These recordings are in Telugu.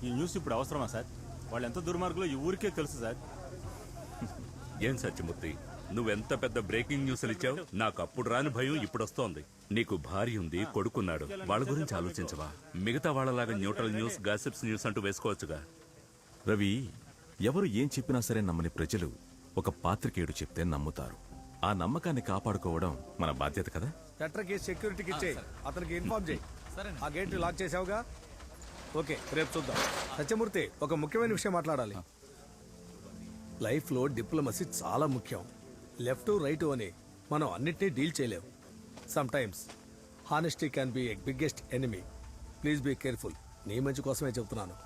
ఈ న్యూస్ ఇప్పుడు అవసరమా సార్? వాళ్ళు ఎంత దుర్మార్గులో ఈ ఊరికే తెలుసు సార్. ఏం సత్యమూర్తి, నువ్వెంత పెద్ద బ్రేకింగ్ న్యూస్లు ఇచ్చావు. నాకు అప్పుడు రాని భయం ఇప్పుడు వస్తోంది. నీకు భార్య ఉంది, కొడుకున్నాడు, వాళ్ళ గురించి ఆలోచించవా? మిగతా వాళ్ళలాగా న్యూట్రల్ న్యూస్, గాసిప్స్ న్యూస్ అంటూ వేసుకోవచ్చుగా. రవి, ఎవరు ఏం చెప్పినా సరే నమ్మని ప్రజలు ఒక పాత్రికేయుడు చెప్తే నమ్ముతారు. ఆ నమ్మకాన్ని కాపాడుకోవడం మన బాధ్యత కదా. టెట్రకి సెక్యూరిటీకి ఇచ్చే, అతనికి ఇన్ఫార్మ్ చేయి. ఆ గేట్ లాక్ చేసావుగా? ఓకే, రేపు చూద్దాం. సత్యమూర్తి, ఒక ముఖ్యమైన విషయం మాట్లాడాలి. లైఫ్లో డిప్లొమసీ చాలా ముఖ్యం. లెఫ్ట్ రైట్ అని మనం అన్నిటినీ డీల్ చేయలేం. Sometimes honesty can be a biggest enemy. Please be careful. నీ మంచి కోసమే చెప్తున్నాను.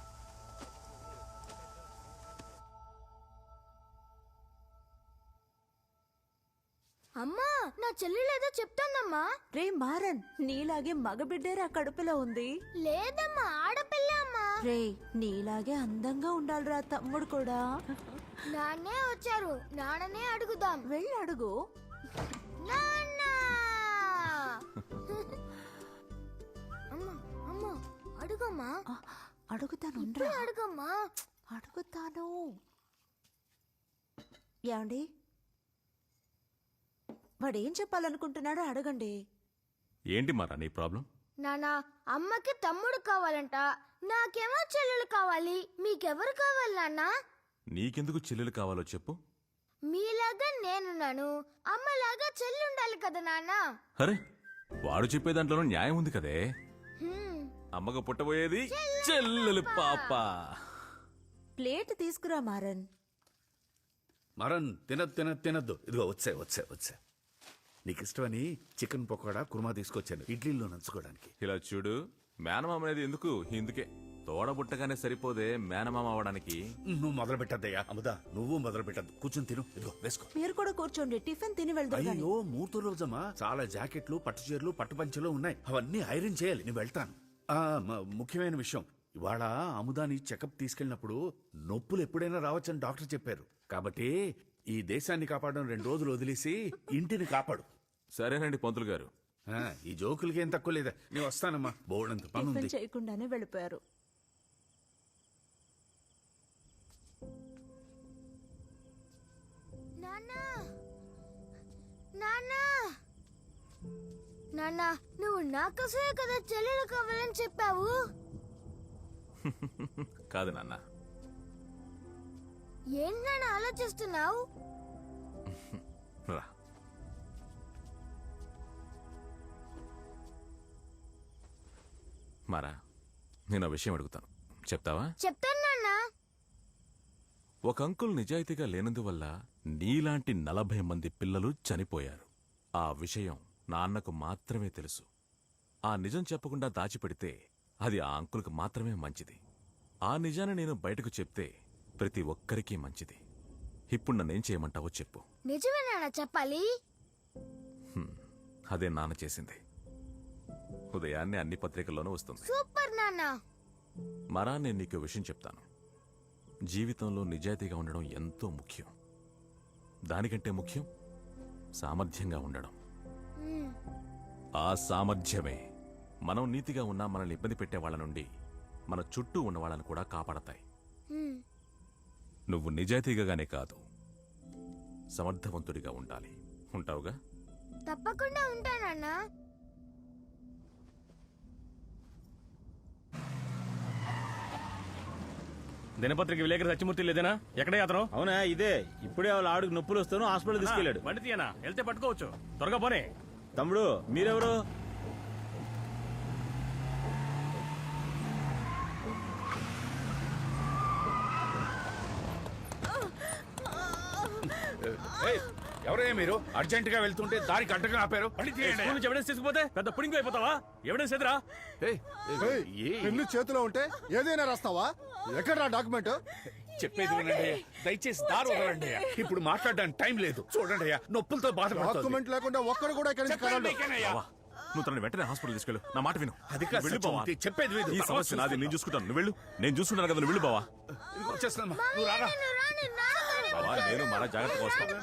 అమ్మా, నా చెల్లెలేదో చెప్తాందమ్మా. రే మారన్, నీలాగే మగబిడ్డేరా కడుపులో ఉంది. లేదమ్మా, ఆడపిల్ల అమ్మా. రే, నీలాగే అందంగా ఉండాలిరా తమ్ముడు కూడా. నాన్నే వచ్చారు, నాన్ననే అడుగుదాం. వెళ్ళి అడుగు. నాన్న! అమ్మా, అమ్మా, అడుగమ్మా. అడుగుతాను, ఇప్పుడే అడుగమ్మా. అడుగుతాను. ఏమండి, వాడేం చెప్పాలనుకుంటున్నాడో అడగండి. ఏంటి మారా నీ ప్రాబ్లం? నానా, అమ్మకి తమ్ముడు కావాలంట, నాకేమో చెల్లెలు కావాలి. మీకెవరు కావాలి నాన్నా? నీకెందుకు చెల్లెలు కావాలో చెప్పు. మీలాగా నేనున్నాను, అమ్మలాగా చెల్లి ఉండాలి కదా నాన్న. అరే, వాడు చెప్పే దాంట్లోనూ న్యాయం ఉంది కదే. అమ్మగా పుట్టబోయేది చెల్లెలు పాప. ప్లేట్ తీసుకురా మారన్. మరన్ తినద్దు. ఇదిగో వచ్చా నీకు ఇష్టమని చికెన్ పకోడా కుర్మా తీసుకొచ్చాను, ఇడ్లీలో నంచుకోవడానికి. ఇలా చూడు, మేనమామ అనేది ఎందుకు ఇందుకే. తోడబుట్టగానే సరిపోదే మేనమామ అవడానికి. నువ్వు మొదలు పెట్టద్దయ్యా. అమ్మదా, నువ్వు మొదలు పెట్టద్దు. కూర్చొని తిను. ఇదిగో వేసుకో. మీరు కూడా కూర్చోండి, టిఫిన్ తిని వెళ్దాం. అయ్యో, మూర్తి రోజమ్మా. చాలా జాకెట్లు, పట్టు చీరలు, పట్టు పంచలు ఉన్నాయి. అవన్నీ ఐరన్ చేయాలి. నేను వెళ్తాను. ముఖ్యమైన విషయం, ఇవాళ అముదాని చెకప్ తీసుకెళ్ళినప్పుడు నొప్పులు ఎప్పుడైనా రావచ్చని డాక్టర్ చెప్పారు. కాబట్టి ఈ దేశాన్ని కాపాడడం 2 రోజులు వదిలేసి ఇంటిని కాపాడు. సరేనండి పంతులు గారు. ఈ జోకులకి ఏం తక్కువ లేదా. నేను వస్తానమ్మా, బోర్డంత పని ఉంది. టిఫిన్ చేయకుండానే వెళ్ళిపోయారు. నాన్న, నువ్వు నా కోసమే కదా చెల్లెలు కావాలని చెప్పావు. కాదు నాన్న. ఏంటన్నా ఆలోచిస్తున్నావు? రా. మారా, నేను విషయం అడుగుతాను, చెప్తావా? చెప్తాను నాన్న. ఒక అంకుల్ నిజాయితీగా లేనందువల్ల నీలాంటి 40 మంది పిల్లలు చనిపోయారు. ఆ విషయం నాన్నకు మాత్రమే తెలుసు. ఆ నిజం చెప్పకుండా దాచిపెడితే అది ఆ అంకుల్కి మాత్రమే మంచిది. ఆ నిజాన్ని నేను బయటకు చెప్తే ప్రతి ఒక్కరికీ మంచిది. ఇప్పుడు నన్నేం చేయమంటావో చెప్పు. నిజమే నాన్న చెప్పాలి. అదే నాన్న చేసింది. ఉదయాన్నే అన్ని పత్రికల్లోనూ వస్తుంది. సూపర్ నాన్న. మరా, నేను నీకు విషయం చెప్తాను. జీవితంలో నిజాయితీగా ఉండడం ఎంతో ముఖ్యం. దానికంటే ముఖ్యం సామర్థ్యంగా ఉండడం. ఆ సామర్థ్యమే మనం నీతిగా ఉన్నా మనల్ని ఇబ్బంది పెట్టే వాళ్ళ నుండి మన చుట్టూ ఉన్న వాళ్ళని కూడా కాపాడతాయి. నువ్వు నిజాయితీగానే కాదు, సమర్థవంతుడిగా ఉండాలి. ఉంటావుగా? తప్పకుండా ఉంటానన్నా. దినపత్రిక విలేకరి సత్యమూర్తి లేదేనా? ఎక్కడే అతను? అవునా, ఇదే. ఇప్పుడే వాళ్ళ ఆవిడకి నొప్పులు వస్తాను హాస్పిటల్ తీసుకెళ్ళాడు. బండి తీయనా? వెళ్తే పట్టుకోవచ్చు. త్వరగా పోనీ. తమ్ముడు, మీరెవరు? ఎవరయ్యా మీరు? అర్జెంట్ గా వెళ్తుంటే దారికి అడ్డగా ఆపారు. ఎవిడెన్స్ తీసుకుపోతే పెద్ద పుడింగ్ అయిపోతావా? ఎవిడెన్స్ ఎదురా? పెన్ను చేతిలో ఉంటే ఏదైనా రాస్తావా? ఎక్కడా డాక్యుమెంట్? చెప్పేది వినండి, దయచేసి దారి వదలండి. ఇప్పుడు మాట్లాడడానికి టైం లేదు. చూడండి అయ్యా, నొప్పులతో బాధపడుతుంది. డాక్యుమెంట్ లేకుండా ఒక్కడు కూడా ఇక్కడి నుంచి కదలడు. నువ్వు తనని వెంటనే హాస్పిటల్ తీసుకెళ్ళు. నా మాట విను. అది కాదు సత్యమూర్తి, చెప్పేది విను. ఈ సమస్య నాది, నేను చూసుకుంటాను. నువ్వు వెళ్ళు. నేను చూసుకున్నాను కదా, నువ్వు వెళ్ళు బావా. వచ్చేస్తాను, నువ్వు రారా. బావా, నేను మన జాగ్రత్తగా వస్తాను.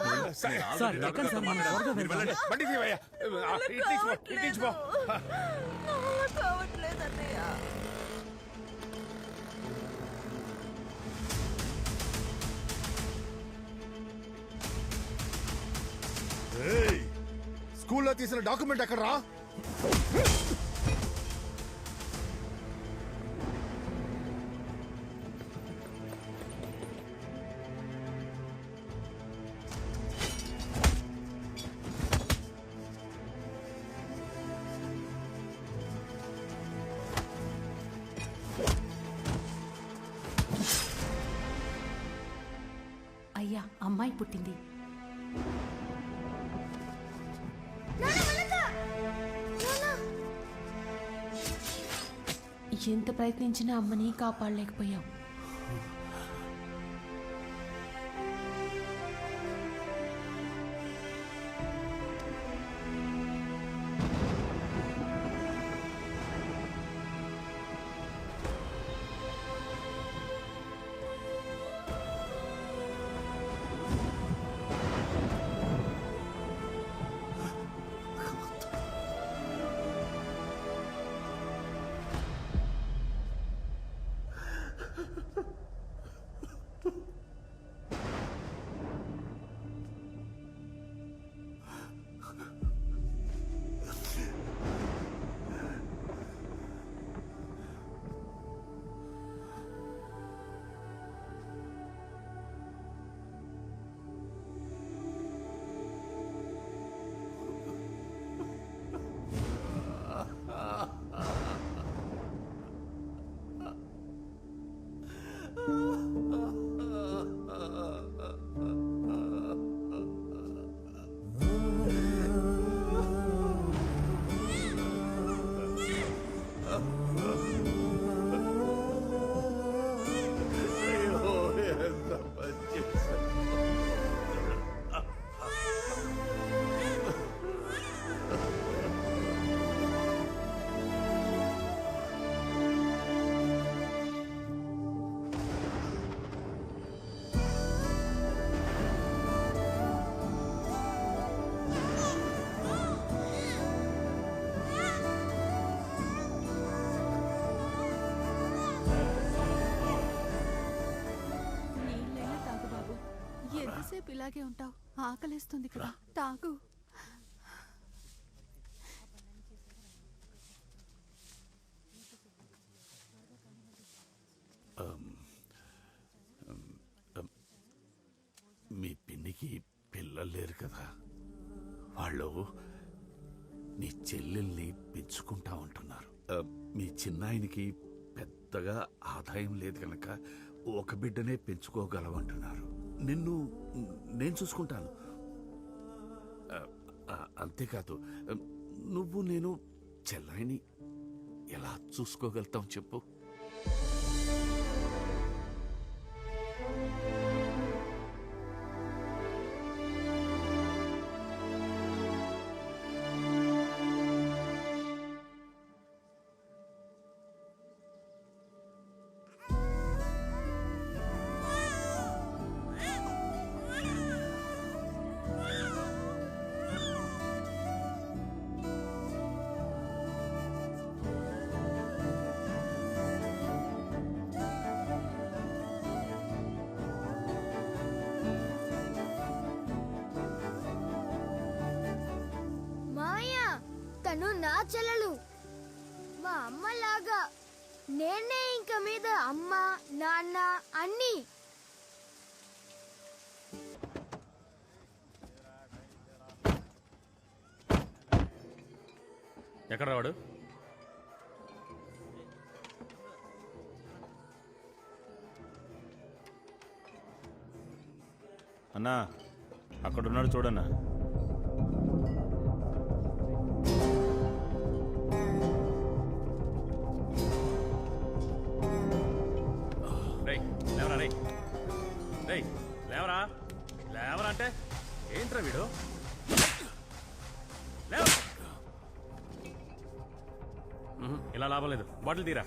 బండి తీవయ్యా. ఇట్టించిపో. స్కూల్లో తీసిన డాక్యుమెంట్ ఎక్కడరా? అయ్యా అమ్మాయి పుట్టింది. ఎంత ప్రయత్నించినా అమ్మని కాపాడలేకపోయాం. ఎంతసేపు ఇలాగే ఉంటావు? ఆకలేస్తుంది కదా, తాగు. మీ పిన్నికి పిల్లలు లేరు కదా, వాళ్ళు నీ చెల్లెల్ని పెంచుకుంటా ఉంటున్నారు. మీ చిన్నాయనికి పెద్దగా ఆదాయం లేదు కనుక ఒక బిడ్డనే పెంచుకోగలవంటున్నారు. నిన్ను నేను చూసుకుంటాను. అంతేకాదు, నువ్వు నేను చెల్లాయిని ఎలా చూసుకోగలుగుతాం చెప్పు? తను నా చెల్లెలు, మా అమ్మలాగా. నేనే ఇంక మీద అమ్మ నాన్న అన్నీ. ఎక్కడ రావాడు? అన్నా అక్కడున్నాడు చూడన్నా. లేవరా లేవరా అంటే ఏంట్రా వీడు? ఇలా లాభం లేదు, బాటిల్ తీరా.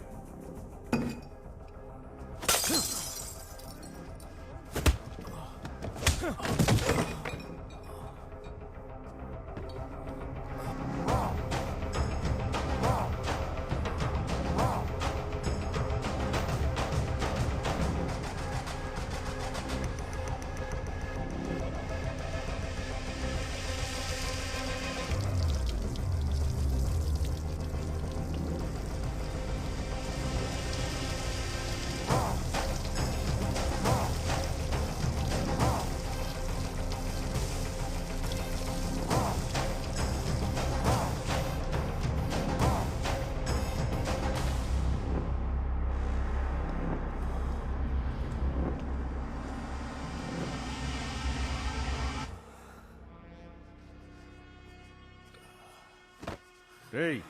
రేయ్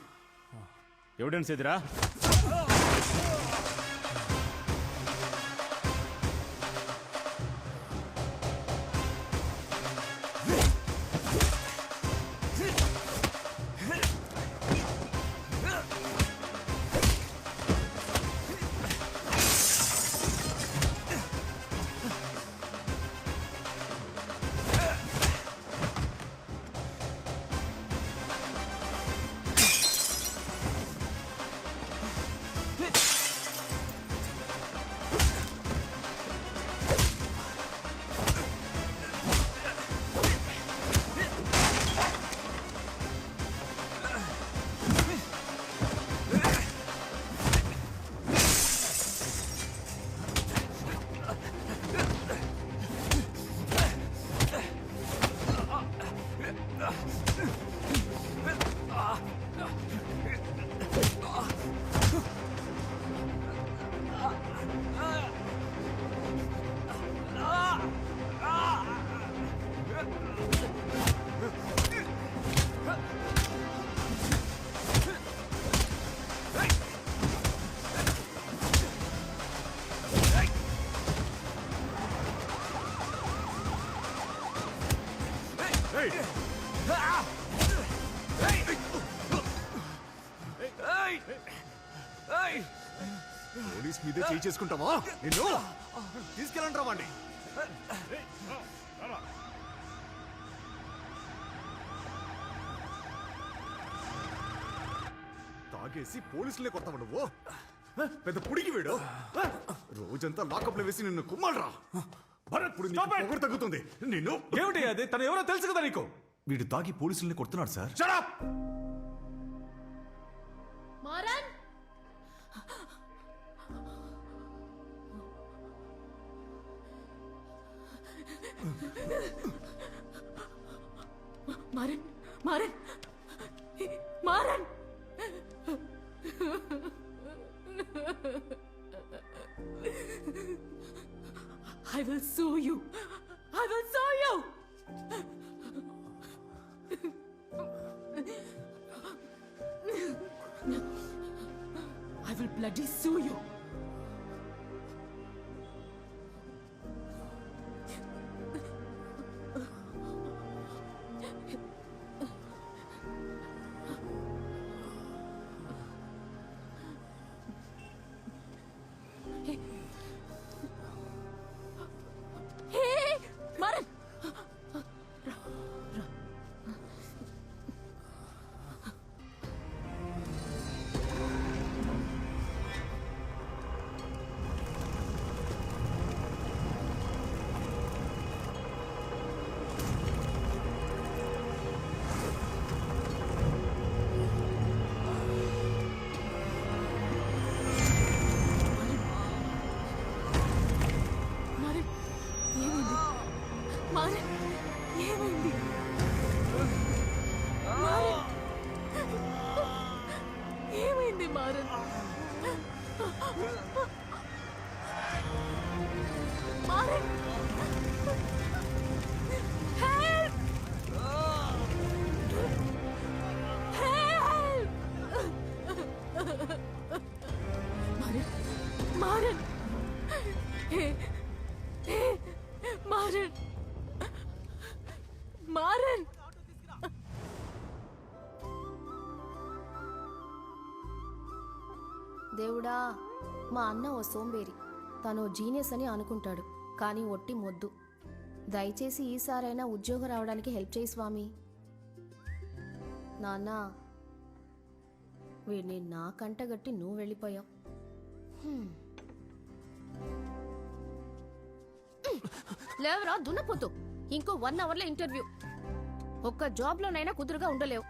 ఎవిడెన్స్ ఎదిరా? పోలీస్ మీదే చేయి చేసుకుంటావా? నిన్ను తీసుకెళ్ళండి రావండి. తాగేసి పోలీసులే కొడతావు నువ్వు. పెద్ద పుడికి వీడు. రోజంతా లాకప్ లో వేసి నిన్ను కుమ్మాలరా. ఇప్పుడు నీకు పొగరు తగ్గుతుంది. నిన్ను ఏమిటి అది? తను ఎవరో తెలుసు కదా నీకు? వీడు తాగి పోలీసుల్ని కొడుతున్నాడు sir. Shut up! Maran Maran Maran Maran I will sue you. I will sue you. I will bloody sue you. Hey, Maran. Maran ఏమైంది? మారన్ ఏమైంది? Maran Maran help! Help! Maran Maran hey hey Maran Maran దేవుడా, మా అన్న ఓ సోంబేరి. తను జీనియస్ అని అనుకుంటాడు, కానీ ఒట్టి మొద్దు. దయచేసి ఈసారైనా ఉద్యోగం రావడానికి హెల్ప్ చేయి స్వామి. నాన్న, వీడిని నా కంటగట్టి నువ్వు వెళ్ళిపోయావు. లేవరా దున్నపోతు, ఇంకో 1 అవర్లో ఇంటర్వ్యూ. ఒక్క జాబ్లోనైనా కుదురుగా ఉండలేవు.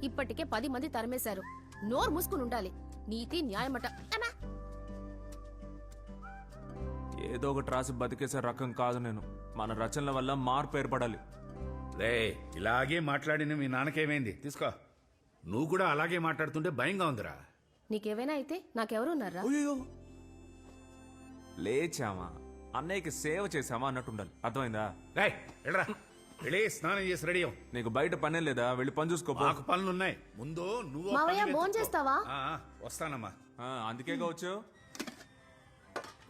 ఇప్పటికే 10 మంది తరిమేశారు. నోరు మూసుకుని ఉండాలి. నీతి న్యాయమట. ఏదో ఒకటి రాసి బతికేసే రకం కాదు నేను. మన రచనల వల్ల మార్పు ఏర్పడాలి. లే, ఇలాగే మాట్లాడిన మీ నాన్నకేమైంది? తీసుకో. నువ్వు కూడా అలాగే మాట్లాడుతుంటే భయంగా ఉందిరా. నీకేమైనా అయితే నాకెవరున్నారా? లేచామా, అన్నయ్యకి సేవ చేసామా అన్నట్టుండాలి. అర్థమైందా? రేయ్, ఎడరా. వెళ్ళి స్నానం చేసి రెడీ అవ్వు. నీకు బయట పనే లేదా? వెళ్ళి పని చూసుకో పో. మాకు పనులున్నాయి. ముందు నువ్వు ఆ మావయ్య పని భోజనం వెతుక్కో. చేస్తావా? వస్తానమ్మా. అందుకేగా వచ్చావు.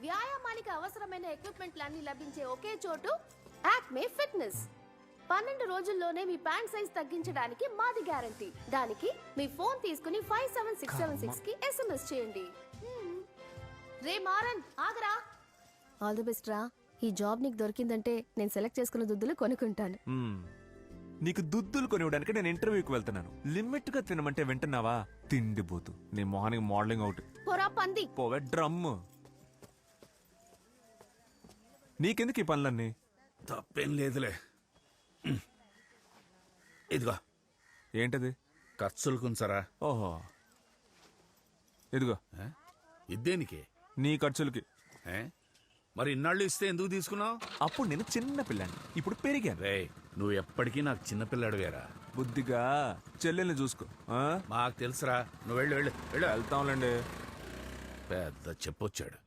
వ్యాయామానికి అవసరమైన ఎక్విప్మెంట్లన్నీ లభించే ఒకే చోటు యాక్మే ఫిట్నెస్. 12 రోజుల్లోనే మీ ప్యాంట్ సైజ్ తగ్గించడానికి మాది గ్యారంటీ. దానికి మీ ఫోన్ తీసుకుని 57676 కి SMS చేయండి. రే మారన్ ఆగరా. ఆల్ ది బెస్ట్ రా. ఈ జాబ్ నీకు దొరికిందంటే నేను సెలెక్ట్ చేసుకున్న దుద్దులు కొనుక్కుంటాను. నీకు దుద్దులు కొనివ్వడానికి నేను ఇంటర్వ్యూకి వెళ్తున్నాను. లిమిట్ గా తినమంటే వింటున్నావా? తిండిపోతు నీ మార్నింగ్ మోడలింగ్ అవుట్. పోరా పంది. పోవే డ్రమ్. నీకెందుకు ఈ పనులన్నీ? తప్పేం లేదులే. ఇదిగో ఏంటది? ఖర్చులు కుంచరా. ఓహో, ఇదిగో. ఇద్దేనికి? నీ ఖర్చులకి. మరి ఇన్నాళ్ళు ఇస్తే ఎందుకు తీసుకున్నావు? అప్పుడు నేను చిన్న పిల్లాన్ని, ఇప్పుడు పెరిగాను. రే, నువ్వు ఎప్పటికీ నాకు చిన్నపిల్లాడు వేరా. బుద్ధిగా చెల్లెల్ని చూసుకో. మాకు తెలుసురా. నువ్వు వెళ్ళు వెళ్ళు వెళ్ళు. వెళ్తాంలేండి. పెద్ద చెప్పొచ్చాడు.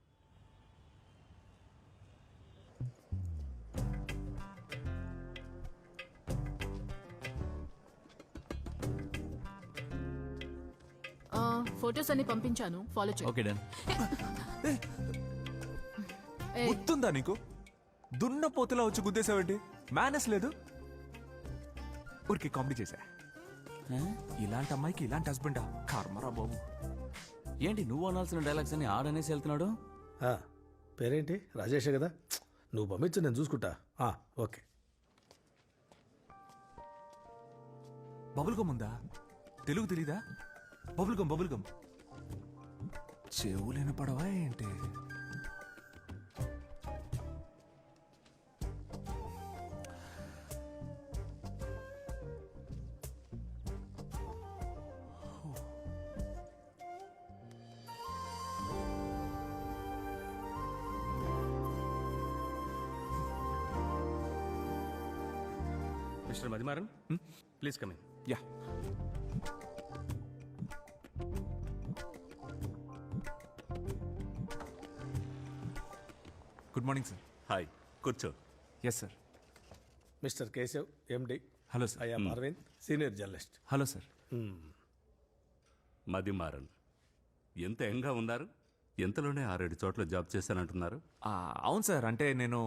ఫొటోస్ అన్ని పంపించాను, ఫాలో చేయి. Okay done. గుర్తుందా నీకు? దున్నపోతులా వచ్చి గుద్దేశావేంటి? మేనస్ లేదు. ఊరికి కామెడీ చేశా. ఇలాంటి అమ్మాయికి ఇలాంటి హస్బెండా? కర్మరా బాబు. ఏంటి నువ్వు అనాల్సిన డైలాగ్స్ అని ఆడనేసి వెళ్తున్నాడు? పేరేంటి? రాజేషే కదా. నువ్వు పంపించు, నేను చూసుకుంటా. ఓకే. బబుల్ గమ్ ఉందా? తెలుగు తెలీదా? Bubble gum, bubble gum. చెవులేని పడవా ఏంటి? Mister Mathimaran, please come in. Yeah. Good morning sir. Hi, కూర్చో. Yes sir. Mister Keshav, MD. Hello sir. I'm Arvind, senior journalist. Hello sir. Mathimaran, ఎంత యంగా ఉన్నారు. ఎంతలోనే 6-7 చోట్ల జాబ్ చేశానంటున్నారు. అవును సార్, అంటే నేను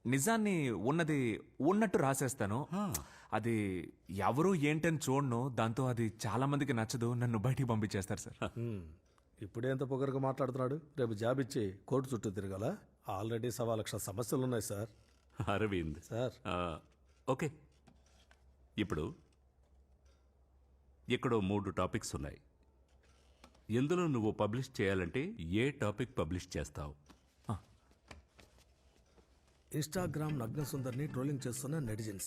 నిజాన్ని ఉన్నది ఉన్నట్టు రాసేస్తాను. అది ఎవరు ఏంటని చూడను. దాంతో అది చాలా మందికి నచ్చదు. నన్ను బయటికి పంపించేస్తారు సార్. ఇప్పుడే ఎంత పొగరుగా మాట్లాడుతున్నాడు. రేపు జాబ్ ఇచ్చి కోర్టు చుట్టూ తిరగాల. ఆల్రెడీ 1,00,000 సమస్యలు ఉన్నాయి సార్. అరవింద్ సార్. ఓకే, ఇప్పుడు ఇక్కడ 3 టాపిక్స్ ఉన్నాయి. ఎందులో నువ్వు పబ్లిష్ చేయాలంటే ఏ టాపిక్ పబ్లిష్ చేస్తావు? ఇన్స్టాగ్రామ్ నగ్న సుందర్ని ట్రోలింగ్ చేస్తున్న నెటిజన్స్.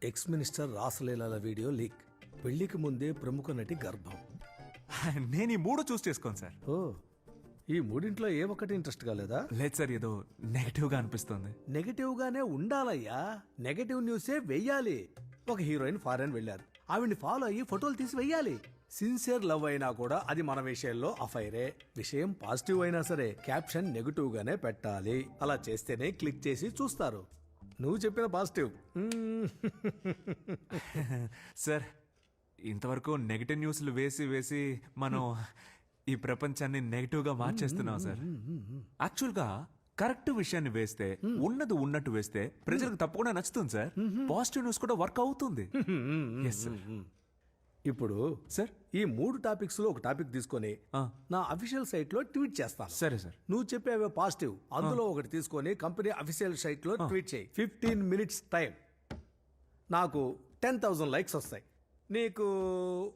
ఎక్స్ మినిస్టర్ రాసలీలాల వీడియో లీక్. పెళ్లికి ముందే ప్రముఖ నటి గర్భం. నేను ఈ 3 చూస్ చేసుకోను సార్. ఈ 3 ఏ ఒక్కటి ఇంట్రెస్ట్ కాలేదా? లేదు సార్, ఏదో నెగటివ్ గా అనిపిస్తుంది. నెగటివ్ గానే ఉండాలయ్యా. నెగటివ్ న్యూసే వెయ్యాలి. ఒక హీరోయిన్ ఫారెన్ వెళ్ళారు, ఆవిడ్ని ఫాలో అయ్యి ఫోటోలు తీసి వెయ్యాలి. సిన్సియర్ లవ్ అయినా కూడా అది మన విషయంలో అఫైరే. విషయం పాజిటివ్ అయినా సరే క్యాప్షన్ నెగటివ్ గానే పెట్టాలి. అలా చేస్తేనే క్లిక్ చేసి చూస్తారు. నువ్వు చెప్పిన పాజిటివ్. సార్, ఇంతవరకు నెగటివ్ న్యూస్లు వేసి వేసి మనం ఈ ప్రపంచాన్ని నెగటివ్ గా మార్చేస్తున్నాం సార్. యాక్చువల్ గా కరెక్ట్ విషయాన్ని వేస్తే, ఉన్నది ఉన్నట్టు వేస్తే ప్రజలకు తప్పకుండా నచ్చుతుంది సార్. పాజిటివ్ న్యూస్ కూడా వర్క్ అవుతుంది. Yes sir. ఇప్పుడు సార్, ఈ 3 టాపిక్స్ లో ఒక టాపిక్ తీసుకొని నా అఫీషియల్ సైట్ లో ట్వీట్ చేస్తాను. సరే సార్. నువ్వు చెప్పేవే పాజిటివ్, అందులో ఒకటి తీసుకొని కంపెనీ అఫీషియల్ సైట్ లో ట్వీట్ చేయి. 15 minutes టైం. నాకు 10,000 లైక్స్ వస్తాయి, నీకు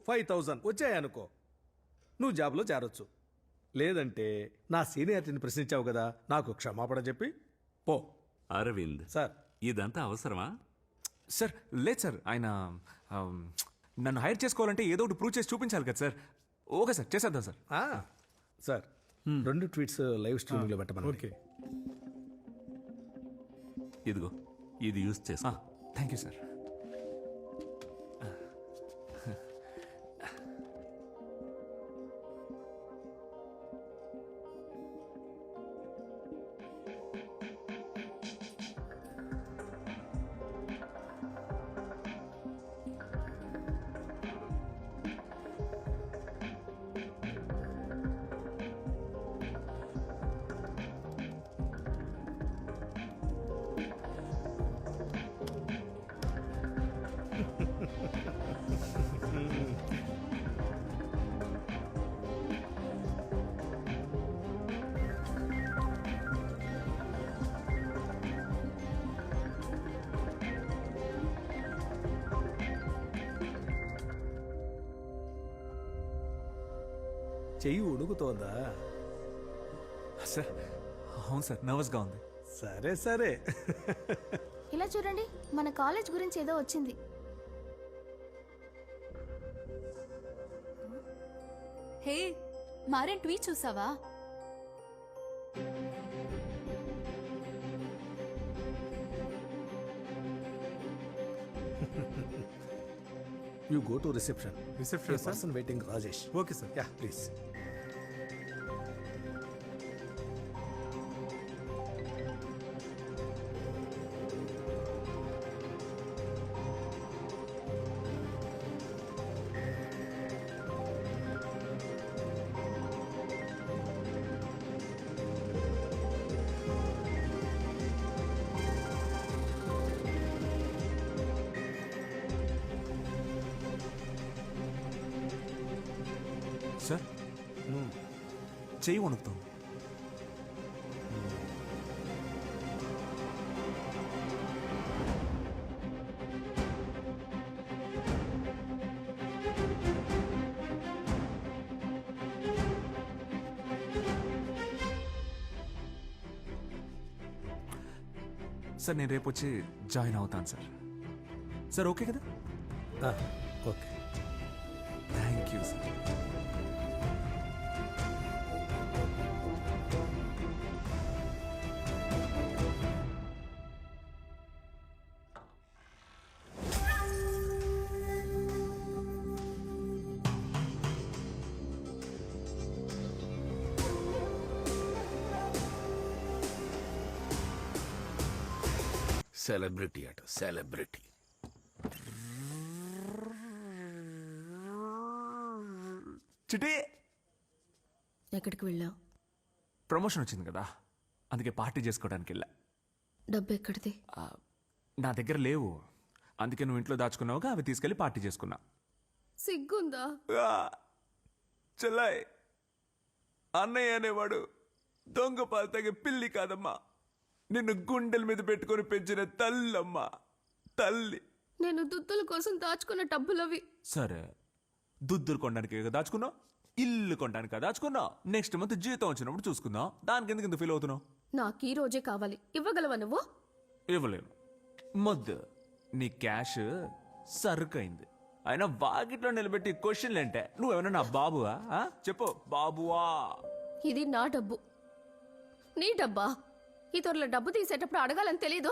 5,000 వచ్చాయనుకో, నువ్వు జాబ్లో చేరొచ్చు. లేదంటే నా సీనియారిటీని ప్రశ్నించావు కదా, నాకు క్షమాపణ చెప్పి పో. అరవింద్ సార్, ఇదంతా అవసరమా? సార్ లేదు సార్, ఆయన నన్ను హైర్ చేసుకోవాలంటే ఏదో ఒకటి ప్రూవ్ చేసి చూపించాలి కదా సార్. ఓకే సార్, చేసేద్దాం sir. Sir 2 tweets live streaming లో పెట్టమని. ఓకే, ఇదిగో ఇది యూజ్ చేస్తా. Thank you sir. చెయ్యి ఉడుకుతోందా? సార్ అవును సార్, నర్వస్గా ఉంది. సరే సరే. ఇలా చూడండి, మన కాలేజ్ గురించి ఏదో వచ్చింది. హే, మారేం ట్వీట్ చూసావా? You go to reception. Reception, person waiting, Rajesh. Okay, sir. Yeah, please. Sir చెయ్యి వణుకుతాం. సార్ నేను రేపు వచ్చి జాయిన్ అవుతాను సార్. సార్ ఓకే కదా? Okay. Thank you sir. Celebrity అట, సెలబ్రిటీ. చిటి ఎక్కడికి వెళ్ళావు? ప్రమోషన్ వచ్చింది కదా, అందుకే పార్టీ చేసుకోవడానికి వెళ్ళా. డబ్బు ఎక్కడిది? నా దగ్గర లేవు, అందుకే నువ్వు ఇంట్లో దాచుకున్నావుగా, అవి తీసుకెళ్లి పార్టీ చేసుకున్నా. సిగ్గుందా? చెల్లాయ్, అన్నయ్య అనేవాడు దొంగ పాలు తాగే పిల్లి కాదమ్మా, నిన్ను గుండెల మీద పెట్టుకొని పెంచిన తల్లమ్మా, తల్లి. నేను దుద్దుల కోసం దాచుకున్న డబ్బులవి. సరే, దుద్దులు కొనడానికి దాచుకున్నావు, ఇల్లు కొనడానికి దాచుకున్నావు, నెక్స్ట్ మంత్ జీతం వచ్చినప్పుడు చూసుకుందాం, దానికి ఎందుకు ఇంత ఫీల్ అవుతున్నావు? నాకు ఈ రోజే కావాలి. ఇవ్వగలవా నువ్వు? ఇవ్వలేను. మొద్దు, నీ క్యాష్ సరుకైంది. అయినా వాకిట్లో నిలబెట్టి క్వశ్చన్లు అంటే నువ్వేమన్నా నా బాబువా? చెప్పు, బాబువా? ఇది నా డబ్బు. నీ డబ్బా? ఇతరుల డబ్బు తీసేటప్పుడు అడగాలని తెలీదు?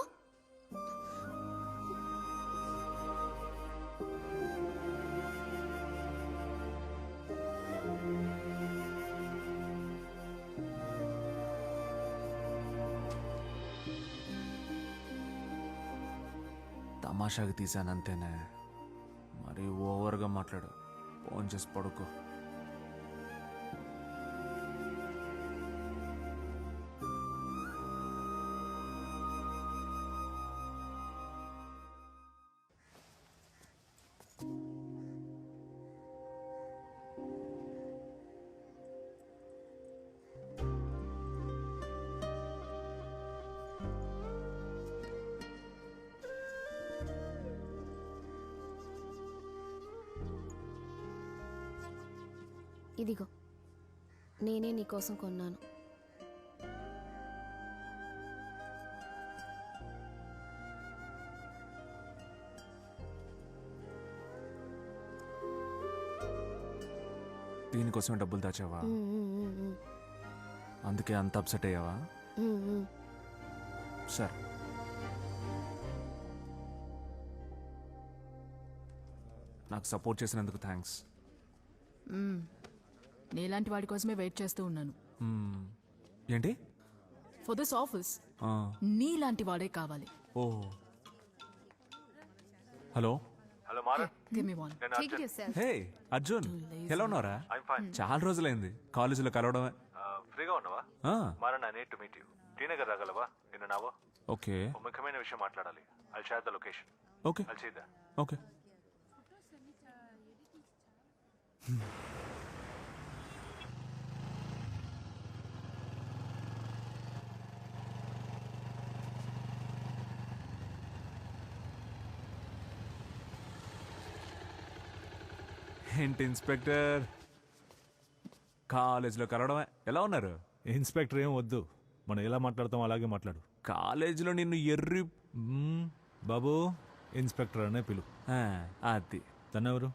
తమాషాకి తీసానంతేనే, మరి ఓవర్గా మాట్లాడు. ఫోన్ చేసి పడుకో. ఇదిగో, నేనే నీకోసం కొన్నాను. దీనికోసం డబ్బులు దాచావా? అందుకే అంత అప్సెట్ అయ్యావా? సరే, నాకు సపోర్ట్ చేసినందుకు థ్యాంక్స్. నీలాంటి వాడి కోసమే వెయిట్ చేస్తూ ఉన్నాను. ఏంటి? ఫర్ దిస్ ఆఫీస్ నీలాంటి వాడే కావాలి. Oh, hello. Give me one. Take it yourself. Hey Arjun, ఎలా ఉన్నారా? చాలా రోజులైంది కాలేజీలో కలవడమే. ఫ్రీగా ఉన్నావా? Maran, I need to meet you. T Nagar రాగలవా? నిన్న నావో. ఓకే, ముఖ్యమైన విషయం మాట్లాడాలి. I'll share the location. Okay, I'll see that. Okay. ఏంటి ఇన్స్పెక్టర్, కాలేజీలో కలవడమే. ఎలా ఉన్నారు? ఇన్స్పెక్టర్ ఏం వద్దు, మనం ఎలా మాట్లాడతాం అలాగే మాట్లాడు. కాలేజీలో నిన్ను ఎర్రి బాబు ఇన్స్పెక్టర్ అనే పిలు. అది తనెవరు?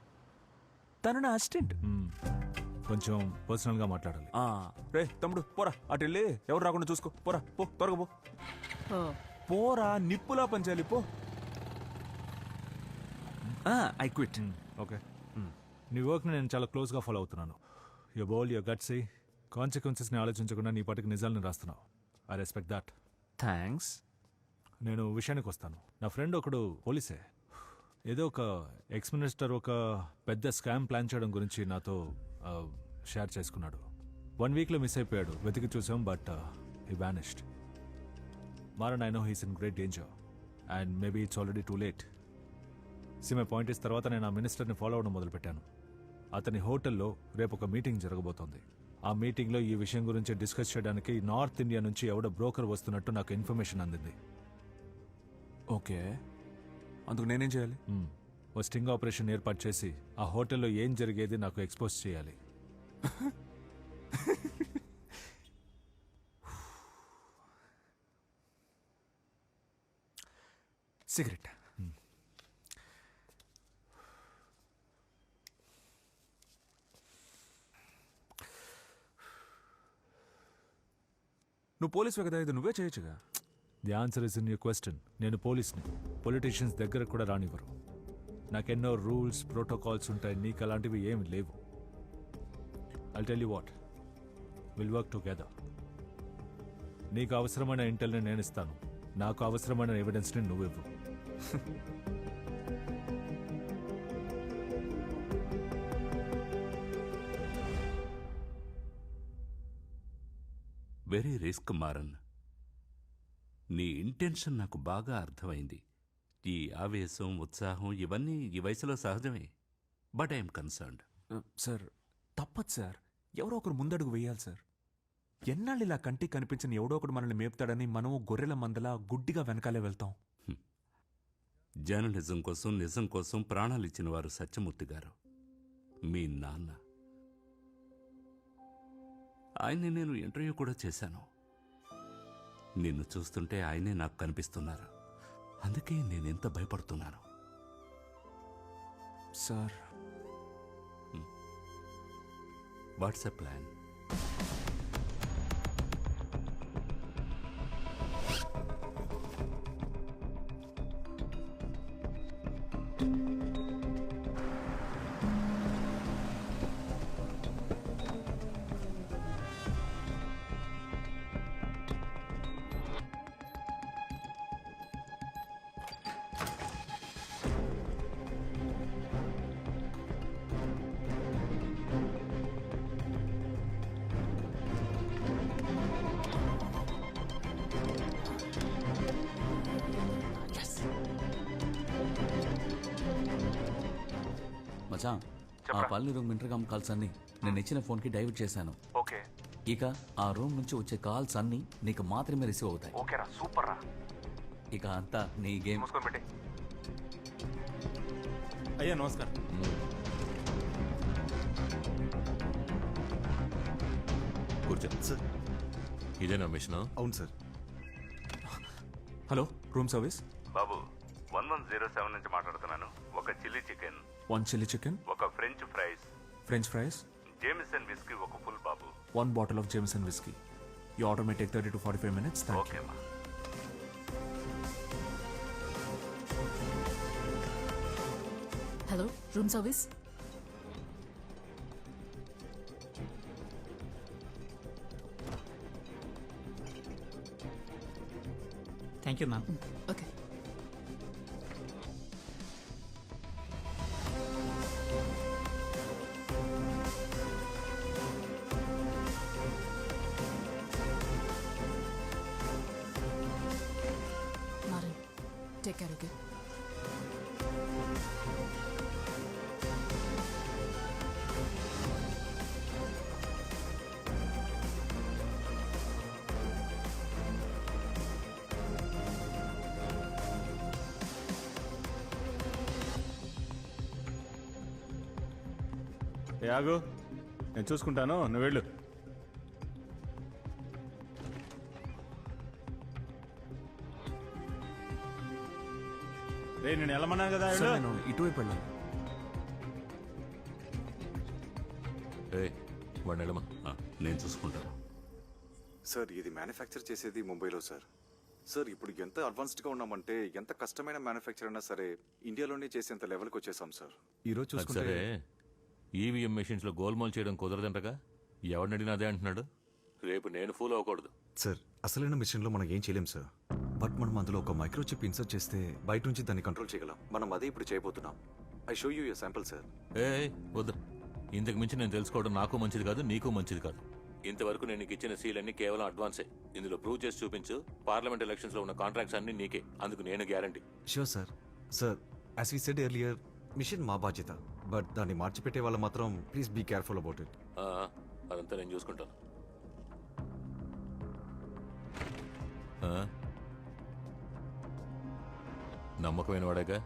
తను నా అసిస్టెంట్. కొంచెం పర్సనల్ గా మాట్లాడాలి. రే తమ్ముడు పోరా, అటు వెళ్ళి ఎవరు రాకుండా చూసుకో. పోరా పో, త్వరగా పో. పోరా, నిప్పులా పనిచేయాలి. పో. I quit. ఓకే, నీ వర్క్ని నేను చాలా క్లోజ్గా ఫాలో అవుతున్నాను. యూ బోల్ యూర్ గట్సీ, కాన్సిక్వెన్సెస్ని ఆలోచించకుండా నీ పాటికి నిజాలను రాస్తున్నావు. I respect that. థ్యాంక్స్. నేను విషయానికి వస్తాను. నా ఫ్రెండ్ ఒకడు పోలీసే, ఏదో ఒక ఎక్స్ మినిస్టర్ ఒక పెద్ద స్కామ్ ప్లాన్ చేయడం గురించి నాతో షేర్ చేసుకున్నాడు. 1 వీక్లో మిస్ అయిపోయాడు. వెతికి చూసాం, but he vanished. Maran, I know he's in great danger and maybe it's already too late. My point is, తర్వాత నేను ఆ మినిస్టర్ని ఫాలో అవ్వడం మొదలుపెట్టాను. అతని హోటల్లో రేపు ఒక మీటింగ్ జరగబోతోంది. ఆ మీటింగ్లో ఈ విషయం గురించి డిస్కస్ చేయడానికి నార్త్ ఇండియా నుంచి ఎవడో బ్రోకర్ వస్తున్నట్టు నాకు ఇన్ఫర్మేషన్ అందింది. ఓకే, అందుకు నేనేం చేయాలి? ఓ స్టింగ్ ఆపరేషన్ ఏర్పాటు చేసి ఆ హోటల్లో ఏం జరిగేది నాకు ఎక్స్పోజ్ చేయాలి. సిగరెట్. నువ్వు పోలీసువే కదా, ఇది నువ్వే చేయొచ్చుగా. The answer is in your question. నేను పోలీస్ని. పొలిటీషియన్స్ దగ్గర కూడా రానివ్వరు. నాకెన్నో రూల్స్ ప్రోటోకాల్స్ ఉంటాయి, నీకు అలాంటివి ఏమి లేవు. I'll tell you what, will work together. నీకు అవసరమైన ఇంటెల్ని నేను ఇస్తాను, నాకు అవసరమైన ఎవిడెన్స్ని నువ్వివ్వు. Very risk Maran. నీ ఇంటెన్షన్ నాకు బాగా అర్థమైంది. ఈ ఆవేశం, ఉత్సాహం ఇవన్నీ ఈ వయసులో సహజమే. But I'm concerned. సార్ తప్పదు సార్, ఎవరో ఒకరు ముందడుగు వేయాలి సార్. ఎన్నాళ్ళు ఇలా కంటికి కనిపించిన ఎవడో ఒకడు మనల్ని మేపుతాడని మనం గొర్రెల మందలా గుడ్డిగా వెనకాలే వెళ్తాం. జర్నలిజం కోసం, నిజం కోసం ప్రాణాలు ఇచ్చిన వారు సత్యమూర్తి గారు, మీ నాన్న. ఆయన్ని నేను ఇంటర్వ్యూ కూడా చేశాను. నిన్ను చూస్తుంటే ఆయనే నాకు కనిపిస్తున్నారు. అందుకే నేనెంత భయపడుతున్నాను. Sir, what's a plan? మచా, ఆ పల్లి రూమ్ ఇంటర్కామ్ కాల్స్ అన్ని నేను ఇచ్చిన ఫోన్కి డైవర్ట్ చేశాను. ఓకే, ఇక ఆ రూమ్ నుంచి వచ్చే కాల్స్ అన్ని నీకు మాత్రమే రిసీవ్ అవుతాయి. ఓకేరా, సూపర్ రా. ఇక అంతా నీ గేమ్. మూసుకొని పెట్టి. అయ్యా నమస్కారం. కూర్చోండి సార్. ఇదేనా మిషన్? అవును సార్. Hello, room service. బాబు, 1107 నుంచి మాట్లాడుతున్నాను. ఒక చిల్లీ చికెన్, 1 చిల్లీ చికెన్, ఒక French fries, French fries, Jameson whiskey ఒక ఫుల్ బాబు. 1 bottle of Jameson whiskey. Your order may take 30 to 45 minutes. Thank okay you. మా. Hello, room service. Thank you ma'am. Okay. Maran, take care. Okay. ఆగు. నేను చూసుకుంటాను, నువ్వు వెళ్ళు. రే నేను వెళ్ళమన్నాను కదా, సార్, వెళ్ళు. నేను ఇటువైపు వెళ్ళాను. వాడిని వెళ్ళమా. నేను చూసుకుంటాను. సార్ ఇది మ్యానుఫ్యాక్చర్ చేసేది ముంబైలో సార్. సార్ ఇప్పుడు ఎంత అడ్వాన్స్డ్గా ఉన్నామంటే ఎంత కష్టమైన మ్యానుఫ్యాక్చర్ అయినా సరే ఇండియాలోనే చేసేంత లెవెల్కి వచ్చేసాం సార్. ఈరోజు చూసుకుంటే సరే, ఈవీఎం మెషిన్స్ లో గోల్మాల్ చేయడం కుదరదంటగా. ఎవరిని అడిగినా అదే అంటున్నాడు. రేపు నేను ఫూల్ అవ్వకూడదు. సార్ అసలైన మిషన్లో మనం ఏం చేయలేం సార్. బట్ మనం అందులో ఒక మైక్రోచిప్ ఇన్సర్ట్ చేస్తే బయట నుంచి దాన్ని కంట్రోల్ చేయగలం. మనం అదే ఇప్పుడు చేయబోతున్నాం. I show you a sample sir. వద్దు, ఇంతకు మించి నేను తెలుసుకోవడం నాకు మంచిది కాదు, నీకు మంచిది కాదు. ఇంతవరకు నేను నీకు ఇచ్చిన సీలన్నీ కేవలం అడ్వాన్సే. ఇందులో ప్రూవ్ చేసి చూపించు. పార్లమెంట్ ఎలక్షన్స్ లో ఉన్న కాంట్రాక్ట్స్ అన్ని నీకే, అందుకు నేను guarantee. Sure sir. Sir as we said earlier, mission మా బాధ్యత. బట్ దాన్ని మార్చిపెట్టే వాళ్ళు మాత్రం please be careful about it. అదంతా నేను చూసుకుంటాను. నమ్మకమైన వాడేగా?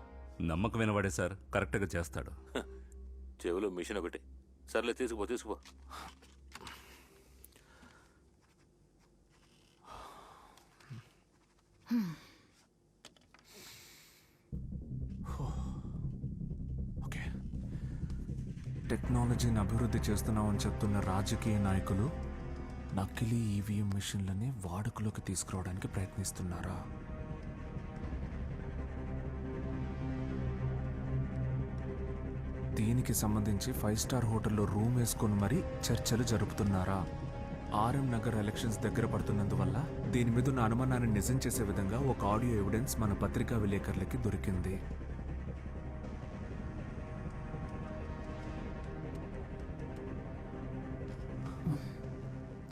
నమ్మకమైన వాడే సార్, కరెక్ట్గా చేస్తాడు. చెవులో మిషన్ ఒకటి. సర్లే, తీసుకుపో. ఓకే, టెక్నాలజీని అభివృద్ధి చేస్తున్నామని చెప్తున్న రాజకీయ నాయకులు నకిలీ ఈవీఎం మిషన్లని వాడుకలోకి తీసుకురావడానికి ప్రయత్నిస్తున్నారా? దీనికి సంబంధించి 5 స్టార్ హోటల్లో రూమ్ వేసుకొని మరీ చర్చలు జరుపుతున్నారా? ఆర్ఎం నగర్ ఎలక్షన్స్ దగ్గర పడుతున్నందువల్ల దీని మీద ఉన్న అనుమానాన్ని నిజం చేసే విధంగా ఒక ఆడియో ఎవిడెన్స్ మన పత్రికా విలేకరులకి దొరికింది.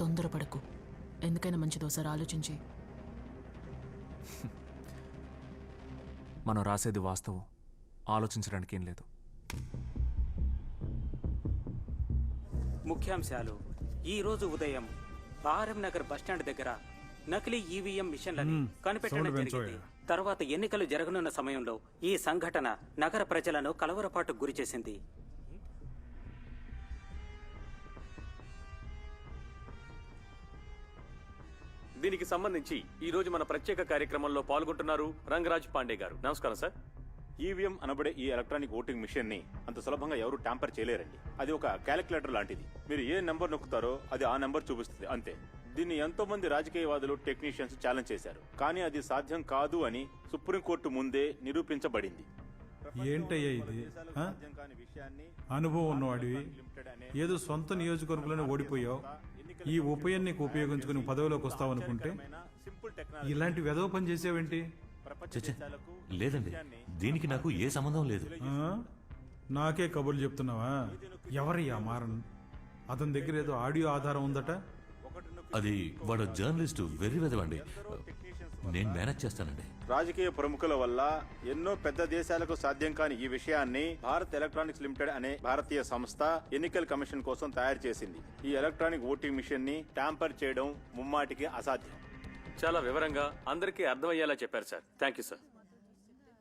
తొందరపడకు, ఎందుకైనా మంచిదోసారి ఆలోచించి. మనం రాసేది వాస్తవం, ఆలోచించడానికి ఏం లేదు. ముఖ్యాంశాలు. ఈ రోజు ఉదయం ఆర్ఎం నగర్ బస్టాండ్ దగ్గర నకిలీ ఈవీఎం మిషన్లని కనిపెట్టడం జరిగింది. తర్వాత ఎన్నికలు జరగనున్న సమయంలో ఈ సంఘటన నగర ప్రజలను కలవరపాటుకు గురిచేసింది. దీనికి సంబంధించి ఈ రోజు మన ప్రత్యేక కార్యక్రమంలో పాల్గొంటున్నారు రంగరాజ్ పాండే గారు. నమస్కారం సార్. ఈవీఎం అనబడే ఈ ఎలక్ట్రానిక్ ఓటింగ్ మిషన్ ని అంత సులభంగా ఎవరు ట్యాంపర్ చేయలేరండి. అది ఒక క్యాలిక్యులేటర్ లాంటిది. మీరు ఏ నెంబర్ నొక్కుతారో అది ఆ నెంబర్ చూపిస్తుంది, అంతే. దీన్ని ఎంతో మంది రాజకీయవాదులు, టెక్నీషియన్స్ ఛాలెంజ్ చేశారు. కానీ అది సాధ్యం కాదు అని సుప్రీంకోర్టు ముందే నిరూపించబడింది. ఏంటయ్యా ఇది? అనుభవం ఉన్నవాడివి, ఏదో సొంత నియోజకవర్గంలోనే ఓడిపోయావు. ఈ ఉప ఎన్నిక ఉపయోగించుకుని పదవిలోకి వస్తావనుకుంటే ఇలాంటి వెధవ పని చేసావేంటి? లేదండి, దీనికి నాకు ఏ సంబంధం లేదు. నాకే కబుర్లు చెప్తున్నావా? ఎవరయ్యా మారన్? అతని దగ్గర ఏదో ఆడియో ఆధారం ఉందట. అది వాడు జర్నలిస్టు, వెర్రి వెదవండి. నేను మేనేజ్ చేస్తానండి. రాజకీయ ప్రముఖుల వల్ల ఎన్నో పెద్ద దేశాలకు సాధ్యం కాని ఈ విషయాన్ని భారత్ ఎలక్ట్రానిక్స్ లిమిటెడ్ అనే భారతీయ సంస్థ ఎన్నికల కమిషన్ కోసం తయారు చేసింది. ఈ ఎలక్ట్రానిక్ ఓటింగ్ మిషన్ ని ట్యాంపర్ చేయడం ముమ్మాటికి అసాధ్యం. చాలా వివరంగా అందరికీ అర్థమయ్యేలా చెప్పారు సార్. Thank you sir.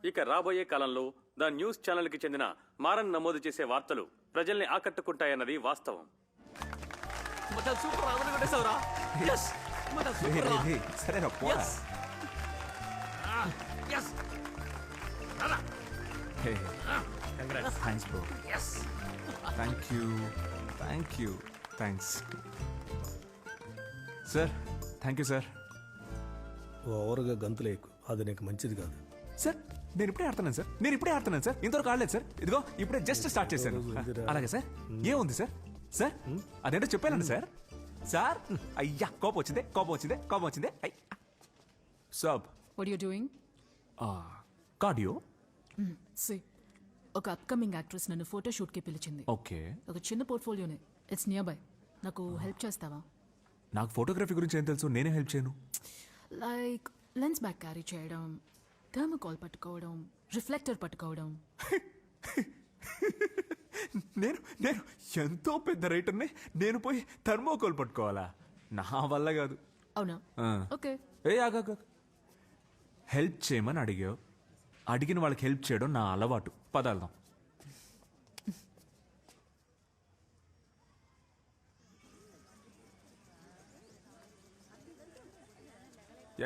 ఇక రాబోయే కాలంలో ద న్యూస్ ఛానల్ కి చెందిన మారన్ నమోదు చేసే వార్తలు ప్రజల్ని ఆకట్టుకుంటాయన్నది వాస్తవం. Thanks sir. Thank you sir. ఓవర్గా గంతులేకు, అది నీకు మంచిది కాదు. సార్ నేను ఇప్పుడే ఆడుతున్నాను సార్. ఇంతవరకు ఆడలేదు సార్. ఇదిగో ఇప్పుడే జస్ట్ స్టార్ట్ చేశాను. అలాగే సార్. ఏముంది సార్? సార్ అదేంటో చెప్పానండి సార్. సార్ అయ్యా, కోపం వచ్చిందే. Sub What are you doing? Cardio. See, ఒక అప్కమింగ్ యాక్ట్రెస్ నన్ను ఫోటోషూట్కి పిలిచింది. ఓకే, ఒక చిన్న పోర్ట్ఫోలియోనే, ఇట్స్ నియర్ బై. నాకు హెల్ప్ చేస్తావా? నాకు ఫోటోగ్రఫీ గురించి ఏం తెలుసు, నేనే హెల్ప్ చేయను. లైక్ లెన్స్ బ్యాగ్ క్యారీ చేయడం, థర్మోకాల్ పట్టుకోవడం, రిఫ్లెక్టర్ పట్టుకోవడం. నేను ఎంతో పెద్ద రైటర్ని, నేను పోయి థర్మోకోల్ పట్టుకోవాలా? నా వల్ల కాదు. అవునా? ఓకే. ఆగా, హెల్ప్ చేయమని అడిగావు. అడిగిన వాళ్ళకి హెల్ప్ చేయడం నా అలవాటు. పదార్థం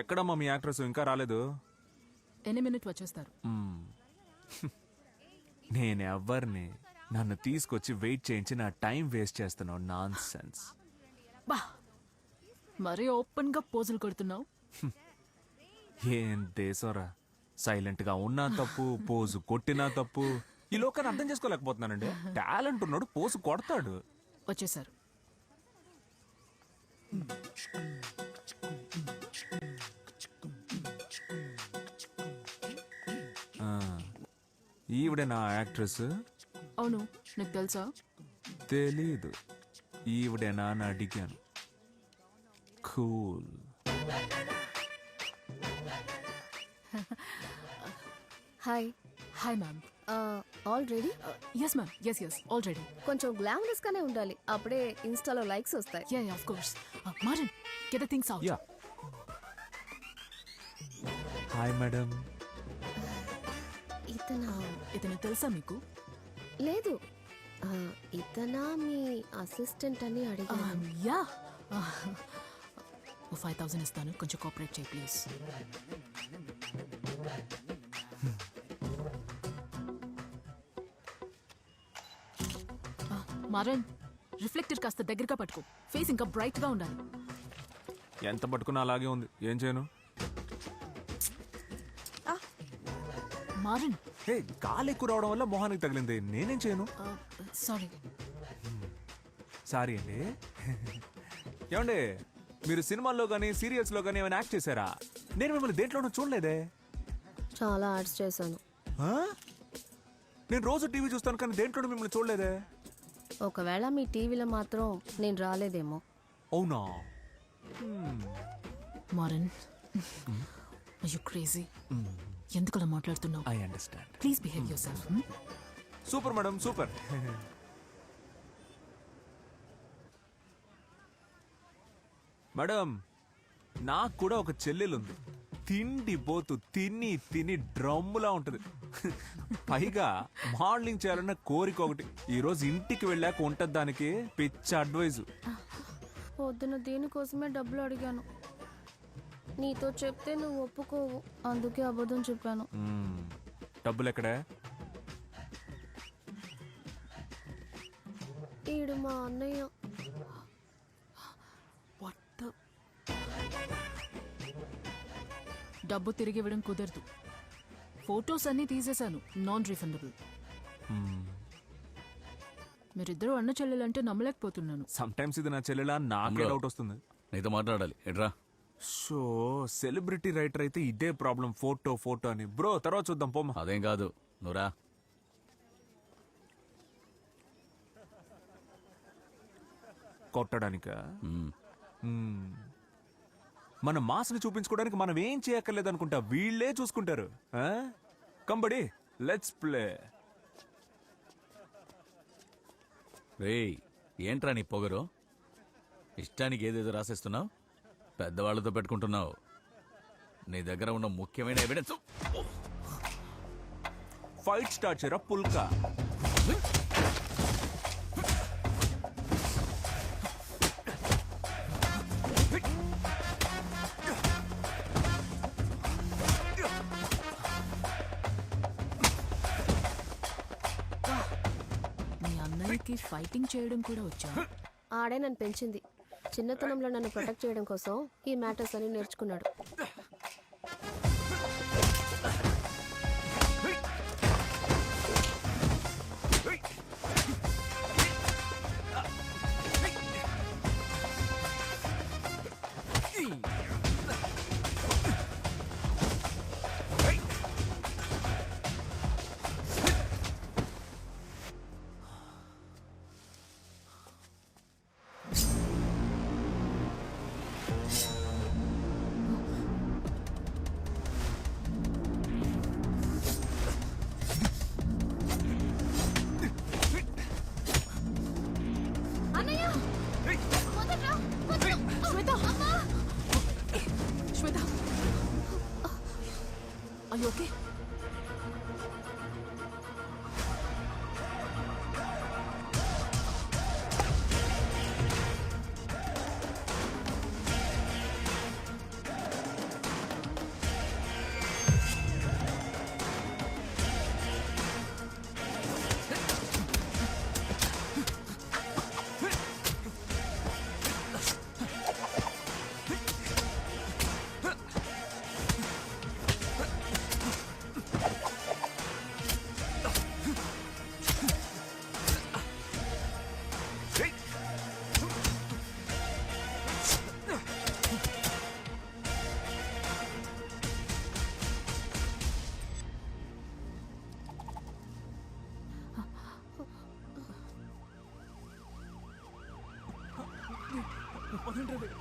ఎక్కడమ్మా మీ యాక్ట్రెస్ ఇంకా రాలేదు? ఎన్ని మినిట్ వచ్చేస్తారు. నేనెవ్వరిని నన్ను తీసుకొచ్చి వెయిట్ చేయించి నా టైం వేస్ట్ చేస్తున్నావు. Non sense. బా మరీ ఓపెన్ గా పోజులు కొడుతున్నావు. ఏం దేశంరా, సైలెంట్ గా ఉన్నా తప్పు, పోజు కొట్టినా తప్పు. ఈ లోకాన్ని అర్థం చేసుకోలేకపోతున్నానండి. టాలెంట్ ఉన్నాడు, పోజు కొడతాడు. వచ్చేసారు. ఈవిడే నా యాక్ట్రెస్? అవును, నీకు తెలుసా? తెలీదు. ఈవిడేనా అని అడిగాను. Cool. Hi. Hi ma'am. All ready? Yes ma'am, yes already. కొంచెం గ్లామరస్ గానే ఉండాలి, అప్పుడే ఇన్స్టాలో లైక్స్ వస్తాయి. Yeah of course. Maran, get the things out. Yeah. Hi madam. ఇతను తెలుసా మీకు? లేదు. ఇతనా మీ అసిస్టెంట్ అని అడిగాను. యా. 5,000 ఇస్తాను, కొంచెం కోఆపరేట్ చేయి ప్లీజ్. మారన్, రిఫ్లెక్టర్ కాస్త దగ్గరగా పట్టుకో. ఫేస్ ఇంకా బ్రైట్ గా ఉండాలి. ఎంత పట్టుకున్నా అలాగే ఉంది. ఏం చేయను? మారన్, హే, గాలి ఎక్కువ రావడం వల్ల మొహానికి తగిలింది. నేనేం చేయను? సారీ. సారీ అండి. ఏమండి, మీరు సినిమాల్లో కానీ సీరియల్స్ లో కానీ ఏమైనా యాక్ట్ చేశారా? నేను మిమ్మల్ని దేంట్లోనూ చూడలేదే. చాలా యాడ్స్ చేశాను. నేను రోజు టీవీ చూస్తాను కానీ దేంట్లోనూ మిమ్మల్ని చూడలేదే. ఒకవేళ మీ టీవీలో మాత్రం నేను రాలేదేమో. అవునా? Maran, are you crazy? ఎందుకు అలా మాట్లాడుతున్నావు? I understand. Please behave yourself. Super madam, super. Madam, నాకు కూడా ఒక చెల్లెలుంది. తిండి పోతు తిని తిని డ్రమ్ములా ఉంటది. పైగా మోడలింగ్ చేయాలన్న కోరిక ఒకటి. ఈరోజు ఇంటికి వెళ్ళాక ఉంటది దానికి పిచ్చ అడ్వైజు. పొద్దున దీనికోసమే డబ్బులు అడిగాను. నీతో చెప్తే నువ్వు ఒప్పుకోవు, అందుకే అబద్ధం చెప్పాను. డబ్బులు ఎక్కడే? ఈడు మా అన్నయ్య. డబ్బు తిరిగి ఇవ్వడం కుదరదు. ఫొటోస్ అన్నీ తీసేశాను, నాన్ రీఫండబుల్. మీరిద్దరూ అన్న చెల్లెలంటే నమ్మలేకపోతున్నాను. సమ్ టైమ్స్ ఇది నా చెల్లెలా నాకే డౌట్ వస్తుంది. నీతో మాట్లాడాలి. ఎడ్రా. సో సెలబ్రిటీ రైటర్ అయితే ఇదే ప్రాబ్లం, ఫోటో ఫోటో అని. బ్రో తర్వాత చూద్దాం పోమా. అదేం కాదు, నువ్వురా. కొట్టడానికా? మన మాస్ని చూపించుకోవడానికి మనం ఏం చేయక్కర్లేదు అనుకుంటా, వీళ్ళే చూసుకుంటారు. కంబడి, లెట్స్ ప్లే. రేయ్, ఏంట్రా నీ పొగరు? ఇష్టానికి ఏదేదో రాసేస్తున్నావు, పెద్దవాళ్లతో పెట్టుకుంటున్నావు. నీ దగ్గర ఉన్న ముఖ్యమైన ఎవిడెన్స్. ఫైట్ స్టార్ట్ చేయరా పుల్కా. మీ అన్నయ్యకి ఫైటింగ్ చేయడం కూడా వచ్చా? ఆడే నన్ను పెంచింది. చిన్నతనంలో నన్ను ప్రొటెక్ట్ చేయడం కోసం ఈ మ్యాటర్స్ అని నేర్చుకున్నాడు.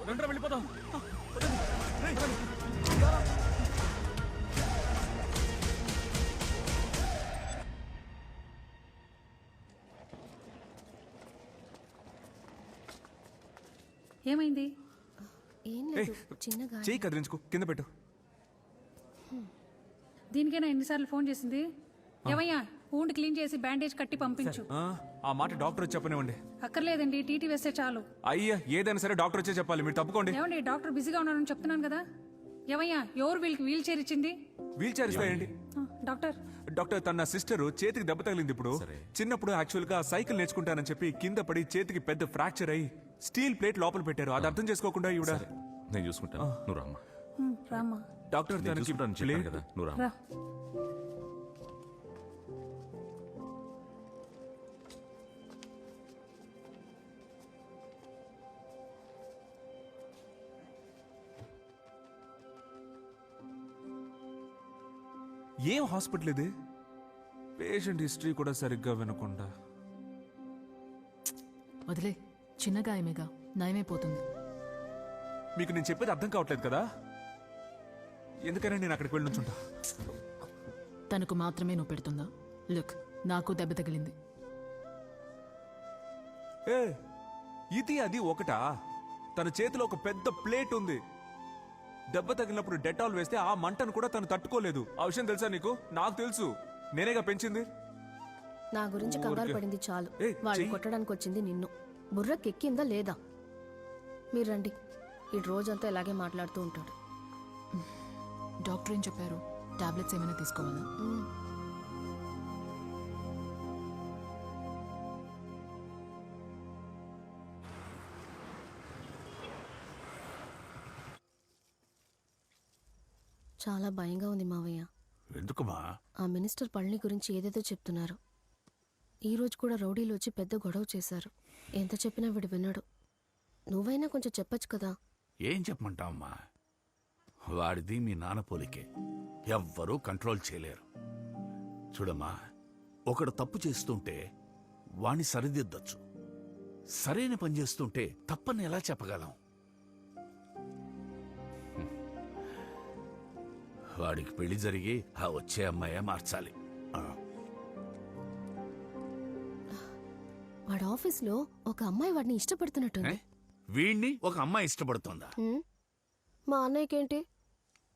రండ్రా వెళ్ళిపోదాం. ఏమైంది? ఏం ఏయ్, లేదు చిన్నగా చెయ్యి కదిలించుకో, కింద పెట్టు. దీనికైనా ఎన్నిసార్లు ఫోన్ చేసింది? ఏమయ్యా, ఊండి క్లీన్ చేసి బ్యాండేజ్ కట్టి పంపించు. ఆ మాట డాక్టర్ వచ్చి చెప్పనివ్వండి. అక్కర్లేదండి, టీటీ వేస్తే చాలు. అయ్యా, ఏదైనా సరే డాక్టర్ వచ్చే చెప్పాలి, మీరు తప్పుకోండి. ఏమండి, డాక్టర్ బిజీగా ఉన్నారని చెప్తున్నాను కదా. ఏమయ్యా, ఎవరు వీళ్ళకి వీల్ చైర్ ఇచ్చింది? వీల్ చైర్ ఇస్తాయండి. డాక్టర్ డాక్టర్, తన సిస్టర్ చేతికి దెబ్బ తగిలింది. ఇప్పుడు చిన్నప్పుడు యాక్చువల్ గా సైకిల్ నేర్చుకుంటానని చెప్పి కింద పడి చేతికి పెద్ద ఫ్రాక్చర్ అయ్యి స్టీల్ ప్లేట్ లోపల పెట్టారు. అది అర్థం చేసుకోకుండా ఈవిడ. నేను చూసుకుంటాను, నువ్వు రామ్మా. రామ్మా. డాక్టర్ నేను చూసుకుంటాను చెప్పాను కదా, నువ్వు రామ్మా. రా. ఏం హాస్పిటల్ ఇది? పేషెంట్ హిస్టరీ కూడా సరిగ్గా వినకుండా. వదిలే, చిన్న గాయమేగా, నయమైపోతుంది. మీకు నేను చెప్పేది అర్థం కావట్లేదు కదా, ఎందుకైనా నేను అక్కడికి వెళ్ళి నుంచుంటా. తనకు మాత్రమే నువ్వు పెడుతుందా? లుక్, నాకు దెబ్బ తగిలింది. ఏ, ఇది అది ఒకటా? తన చేతిలో ఒక పెద్ద ప్లేట్ ఉంది. దెబ్బ తగిలినప్పుడు డెటాల్ వేస్తే ఆ మంటను కూడా తను తట్టుకోలేదు. ఆ విషయం తెలుసా నీకు? నాకు తెలుసు, నేనేగా పెంచింది. నా గురించి కంగారు పడింది చాలు. వాళ్ళు కొట్టడానికి వచ్చింది నిన్ను. బుర్రకెక్కిందా లేదా? మీరు రండి, ఈ రోజంతా ఇలాగే మాట్లాడుతూ ఉంటాడు. డాక్టర్ ఏం చెప్పారు? టాబ్లెట్స్ ఏమైనా తీసుకోవాలా? చాలా భయంగా ఉంది మావయ్య. ఎందుకుమా? ఆ మినిస్టర్ పళని గురించి ఏదేదో చెప్తున్నారు. ఈ రోజు కూడా రౌడీలు వచ్చి పెద్ద గొడవ చేశారు. ఎంత చెప్పినా వీడు వినడు. నువ్వైనా కొంచెం చెప్పొచ్చు కదా. ఏం చెప్పమంటావమ్మా? వాడిది మీ నాన్న పోలికే, ఎవ్వరూ కంట్రోల్ చేయలేరు. చూడమ్మా, ఒకడు తప్పు చేస్తుంటే వాణ్ణి సరిదిద్దొచ్చు. సరైన పని చేస్తుంటే తప్పని ఎలా చెప్పగలం? వాడికి పెళ్లి జరిగి ఆ వచ్చే అమ్మాయే మార్చాలి. వాడి ఆఫీస్లో ఒక అమ్మాయి వాడిని ఇష్టపడుతున్నట్టుంది. వీణ్ణి ఒక అమ్మాయి ఇష్టపడుతుందా? మా అన్నయ్యకేంటి?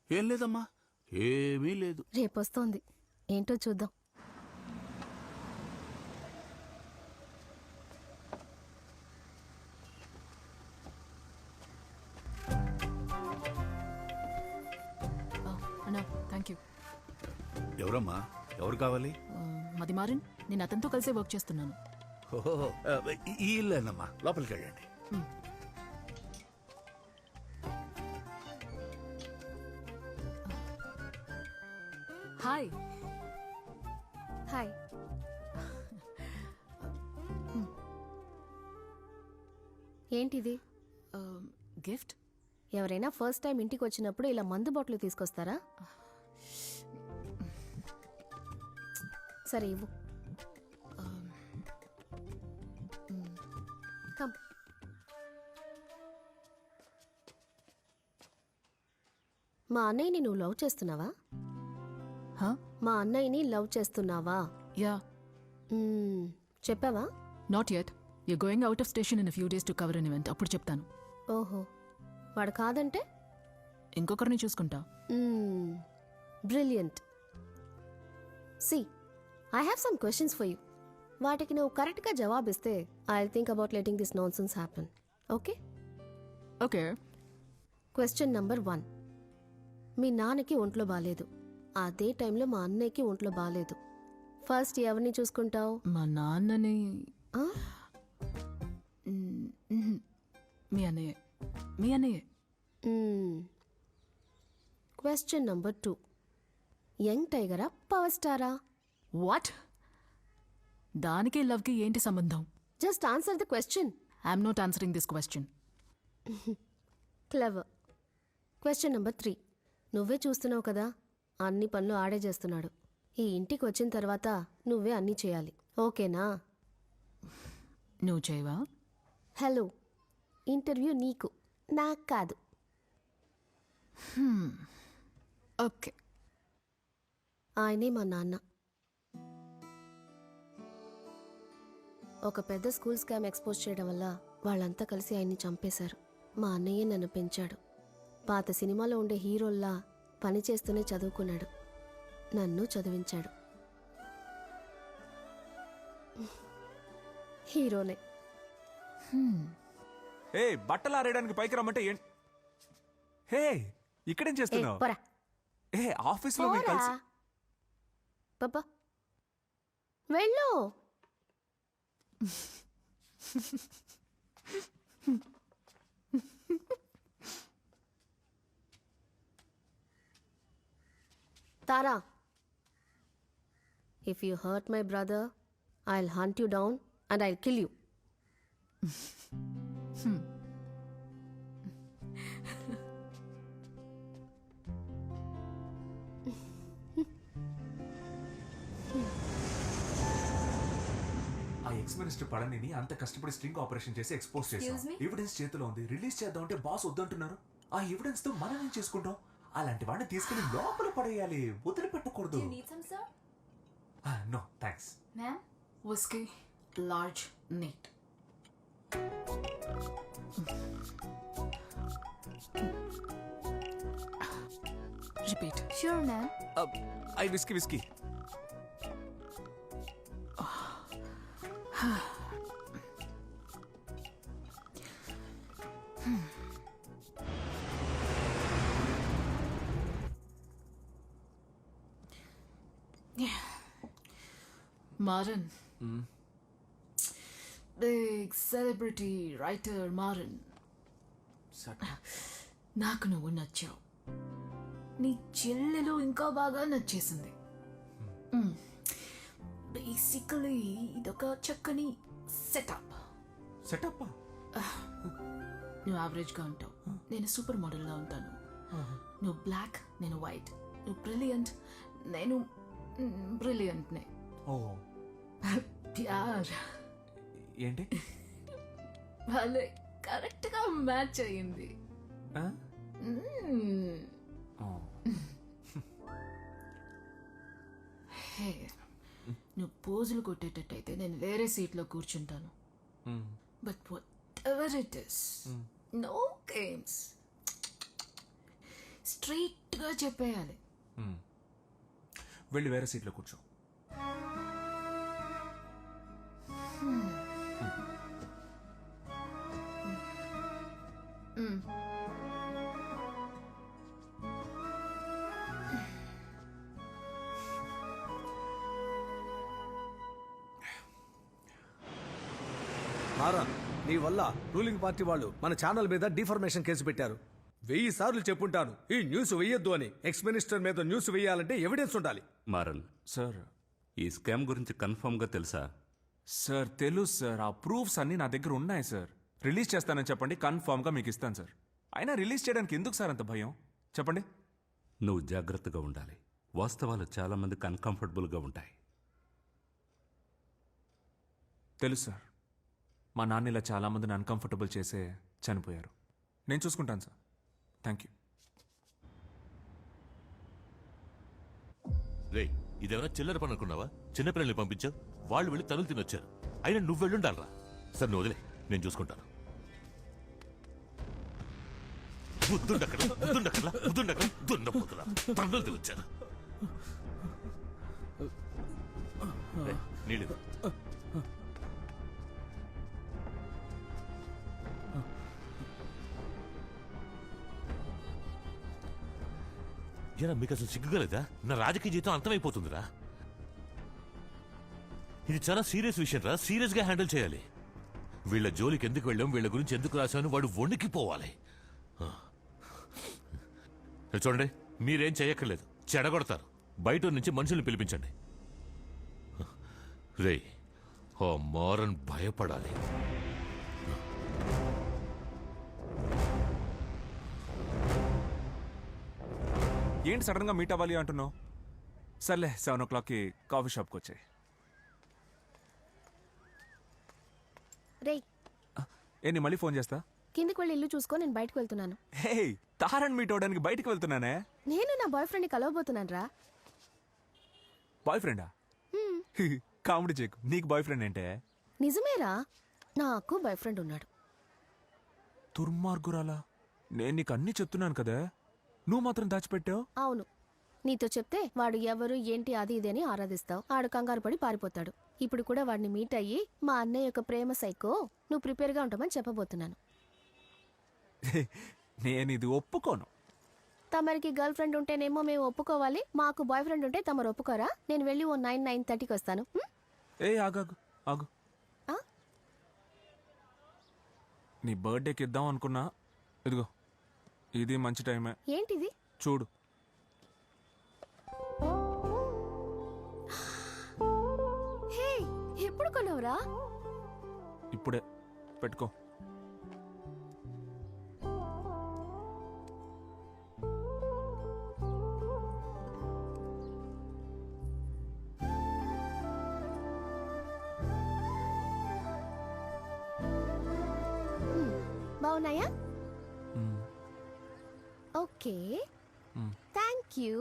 ఏం లేదమ్మా, ఏమీ లేదు. రేపొస్తోంది, ఏంటో చూద్దాం. అన్నా, థ్యాంక్ యూ. ఎవరమ్మా? ఎవరు కావాలి? మది మారిన్, నేను అతనితో కలిసే వర్క్ చేస్తున్నాను. ఓహో, ఈ ఇల్లేనమ్మా, లోపలికి వెళ్ళండి. హాయ్. హాయ్. ఏంటిది? గిఫ్ట్. ఎవరైనా ఫస్ట్ టైం ఇంటికి వచ్చినప్పుడు ఇలా మందు బాటిల్ తీసుకొస్తారా? సరే ఇవ్వు. కమ్. మా అన్నయ్యని నువ్వు లవ్ చేస్తున్నావా? మా అన్నయ్యని లవ్ చేస్తున్నావా? యా. చెప్పావా? Not yet. You going out of station in few days to cover an event. అప్పుడు చెప్తాను. ఓహో, వాడు కాదంటే ఇంకొకరిని చూసుకుంటా. Brilliant. See, I have some questions for you. వాటికి నువ్వు కరెక్ట్గా జవాబిస్తే I will think about letting this nonsense happen. Okay? Okay. Question number 1. మీ నాన్నకి ఒంట్లో బాలేదు, అదే టైంలో మా అన్నయ్యకి ఒంట్లో బాలేదు. ఫస్ట్ ఎవరిని చూసుకుంటావు? మా నాన్నని. మీ అన్నయ్య. మీ అన్నయ్య. Question number 2. యంగ్ టైగరా, పవర్ స్టారా? వాట్? దానికి లవ్కి ఏంటి సంబంధం? Just answer the question. I'm not answering this question. Clever. Question number 3. నువ్వే చూస్తున్నావు కదా, అన్ని పనులు ఆడే చేస్తున్నాడు. ఈ ఇంటికి వచ్చిన తర్వాత నువ్వే అన్నీ చేయాలి. ఓకేనా? నువ్వు చేయవా? హలో, ఇంటర్వ్యూ నీకు. నాకు కాదు. ఓకే. ఆయనే మా నాన్న. ఒక పెద్ద స్కూల్ స్కామ్ ఎక్స్పోజ్ చేయడం వల్ల వాళ్ళంతా కలిసి ఆయన్ని చంపేశారు. మా అన్నయ్య నన్ను పెంచాడు. పాత సినిమాలో ఉండే హీరోల్లా పని చేస్తూనే చదువుకున్నాడు. నన్ను చదివించాడు. హీరోనే. ఏ బట్టలు ఆరేయడానికి పైకి రమ్మంటే ఏంటి? హే ఇక్కడేం చేస్తున్నావు? పోరా. ఏ ఆఫీస్లో మీరు కలిసి పాపా వెళ్ళు. Tara, if you hurt my brother, I'll hunt you down and I'll kill you. ఆ ఎక్స్ మినిస్టర్ పడనిని అంత కష్టపడి స్ట్రింగ్ ఆపరేషన్ చేసి ఎక్స్పోజ్ చేశాం. Excuse me? ఎవిడెన్స్ చేతిలో ఉంది, రిలీజ్ చేద్దాం అంటే బాస్ వద్దంటున్నారు. ఆ ఎవిడెన్స్ తో మనం ఏం చేసుకుంటాం? అలాంటి వాడిని తీసుకెళ్లి లోపల పడేయాలి, వదిలిపెట్టకూడదు. No thanks. Ma'am, whiskey, large, neat. Repeat. Sure, ma'am. I whiskey. Maran. Big celebrity writer Maran. నాకు నువ్వు నచ్చావు. నీ చెల్లెలు ఇంకా బాగా నచ్చేసింది. బేసికలీ ఇదొక చక్కని సెటప్. సెటప్? నువ్వు యావరేజ్గా ఉంటావు, నేను సూపర్ మోడల్గా ఉంటాను. నువ్వు బ్లాక్, నేను వైట్. నువ్వు బ్రిలియంట్, నేను బ్రిలియంట్నే. ఓ ప్యార్. ఏంటి? భలే కరెక్ట్గా మ్యాచ్ అయ్యింది. హే, నువ్వు పోజులు కొట్టేటట్టయితే నేను వేరే సీట్లో కూర్చుంటాను. But whatever it is, no games. స్ట్రైట్గా చెప్పేయాలి. వెళ్ళి వేరే సీట్లో కూర్చో. మారన్, నీ వల్ల రూలింగ్ పార్టీ వాళ్ళు మన ఛానల్ మీద డిఫర్మేషన్ కేసు పెట్టారు. 1000 సార్లు చెప్పుంటాను ఈ న్యూస్ వేయొద్దు అని. ఎక్స్ మినిస్టర్ మీద న్యూస్ వేయాలంటే ఎవిడెన్స్ ఉండాలి. మారన్ సార్, ఈ స్కామ్ గురించి కన్ఫర్మ్ గా తెలుసా? సార్ తెలుసు సార్. ఆ ప్రూఫ్స్ అన్ని నా దగ్గర ఉన్నాయి సార్. రిలీజ్ చేస్తానని చెప్పండి, కన్ఫర్మ్ గా మీకు ఇస్తాను సార్. అయినా రిలీజ్ చేయడానికి ఎందుకు సార్ అంత భయం? చెప్పండి. నువ్వు జాగ్రత్తగా ఉండాలి. వాస్తవాలు చాలా మందికి అన్కంఫర్టబుల్ గా ఉంటాయి. తెలుసు సార్. మా నాన్న ఇలా చాలా మందిని అన్కంఫర్టబుల్ చేసే చనిపోయారు. నేను చూసుకుంటాను సార్. Thank you. రే, ఇదేమైనా చిల్లర పని అనుకున్నావా? చిన్నపిల్లల్ని పంపించావు, వాళ్ళు వెళ్ళి తనులు తినొచ్చారు. అయినా నువ్వు వెళ్ళుండాలరా. సార్ నువ్వు వదిలే, నేను చూసుకుంటాను. దున్నపోతులా తన్నులు తినొచ్చారు. నీళ్ళు ఏరా, మీకు అసలు సిగ్గుగలేదా? నా రాజకీయ జీవితం అంతమైపోతుందిరా. ఇది చాలా సీరియస్ విషయం రా. సీరియస్ గా హ్యాండిల్ చేయాలి. వీళ్ళ జోలికి ఎందుకు వెళ్ళాం, వీళ్ళ గురించి ఎందుకు రాశాను, వాడు వణికిపోవాలి. చూడండి, మీరేం చేయక్కర్లేదు, చెడగొడతారు. బయట నుంచి మనుషుల్ని పిలిపించండి. రే, ఆ మారన్ భయపడాలి. ఏంటి సడన్ గా మీట్ అవ్వాలి అంటున్నావు? సర్లే, 7 o'clockకి కాఫీ షాప్కి వచ్చాయి. రేయ్, నేను మళ్ళీ ఫోన్ చేస్తా. కిందికి వెళ్ళి ఇల్లు చూసుకో, నేను బయటకు వెళ్తున్నాను. హే, తారని మీట్ అవడానికి బయటికి వెళ్తున్నానే. నేను నా బాయ్ ఫ్రెండ్ని కలవబోతున్నాను రా. బాయ్ ఫ్రెండా? కామెడీ చేయకు. నీకు బాయ్ ఫ్రెండ్ ఏంటే? నిజమేరా, నాకు బాయ్ ఫ్రెండ్ ఉన్నాడు. దుర్మార్గురాలా, నేను నీకు అన్నీ చెప్తున్నాను కదా, నువ్వు మాత్రం దాచిపెట్టావు. అవును, నీతో చెప్తే వాడు ఎవరు ఏంటి అది ఇది అని ఆరాధిస్తావు. ఆడు కంగారు పడి పారిపోతాడు. ఇప్పుడు కూడా వాడిని మీట్ అయ్యి మా అన్నయ్య యొక్క ప్రేమ సైకో, నువ్వు ప్రిపేర్గా ఉంటామని చెప్పబోతున్నాను. నేను ఇది ఒప్పుకోను. తమరికి గర్ల్ ఫ్రెండ్ ఉంటేనేమో మేము ఒప్పుకోవాలి, మాకు బాయ్ ఫ్రెండ్ ఉంటే తమరు ఒప్పుకోరా? నేను వెళ్ళి ఓ 9:30కి వస్తాను. ఏ ఆగాగు ఆగు. నీ బర్త్డేకి ఇద్దాం అనుకున్నా, ఇదిగో ఇది మంచి టైమే. ఏంటిది? చూడు. హే, ఎప్పుడు కొన్నావురా? ఇప్పుడే పెట్టుకో. బాగున్నాయా? Okay, thank you.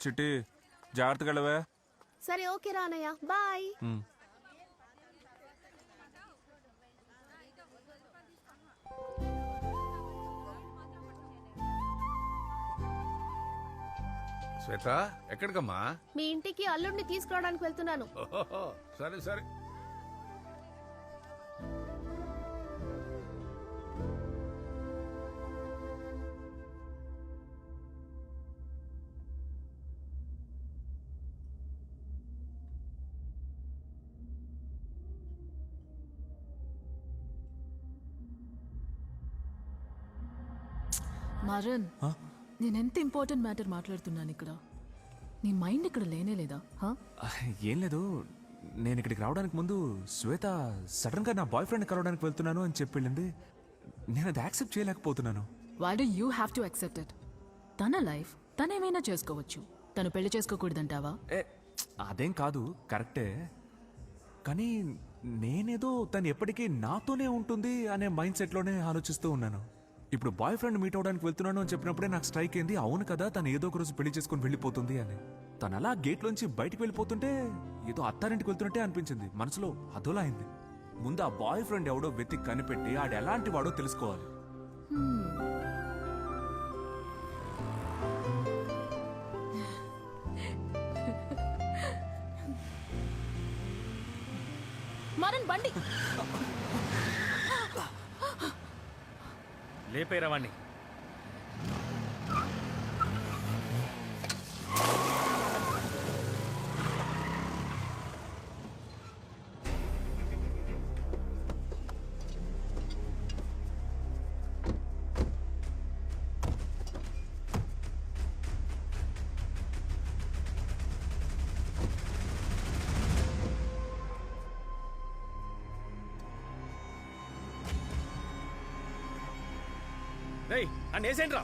చిట్టి, జాగ్రత్తగా వెళ్ళవే. సరే, ఓకే రా అన్నయ్య, బాయ్. శ్వేత, ఎక్కడికమ్మా? మీ ఇంటికి అల్లుడిని తీసుకురావడానికి వెళ్తున్నాను. సరే సరే. మరణ్, నేనెంత ఇంపార్టెంట్ మ్యాటర్ మాట్లాడుతున్నాను ఇక్కడ. నీ మైండ్ ఇక్కడ లేనే లేదా? ఏం లేదు, నేను ఇక్కడికి రావడానికి ముందు శ్వేత సడన్ గా నా బాయ్ ఫ్రెండ్ కలవడానికి వెళ్తున్నాను అని చెప్పి వెళ్ళింది. నేను అది యాక్సెప్ట్ చేయలేకపోతున్నాను. Why do you have to accept it? తన లైఫ్ తనేమైనా చేసుకోవచ్చు, తను పెళ్లి చేసుకోకూడదంటావా? అదేం కాదు, కరెక్టే. కానీ నేనేదో తను ఎప్పటికీ నాతోనే ఉంటుంది అనే మైండ్ సెట్లోనే ఆలోచిస్తూ ఉన్నాను. ఇప్పుడు బాయ్ ఫ్రెండ్ మీట్ అవడానికి వెళ్తున్నాను అని చెప్పినప్పుడే నాకు స్ట్రైక్ అయింది, అవును కదా తను ఏదో ఒక రోజు పెళ్లి చేసుకుని వెళ్ళిపోతుంది అని. తను అలా గేట్లోంచి బయటికి వెళ్ళిపోతుంటే ఏదో అత్తారింటికి వెళ్తున్నట్టే అనిపించింది. మనసులో అదోలా అయింది. ముందు ఆ బాయ్ ఫ్రెండ్ ఎవడో వెతికి కనిపెట్టి ఆడు ఎలాంటి వాడో తెలుసుకోవాలి. మరణ్, బండి లేపేరా వాణ్ణి. అనేసేంట్రా.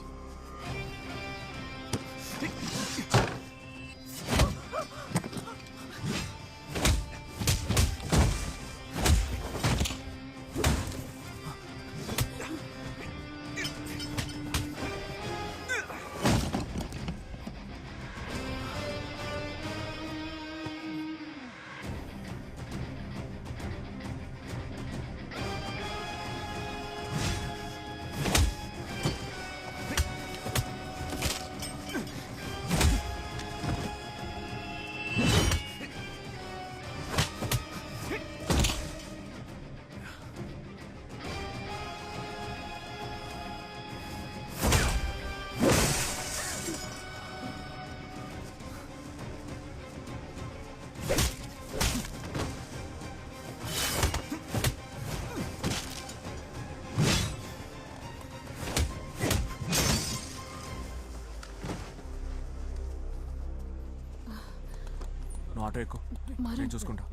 ఆటో ఎక్కు, నేను చూసుకుంటా.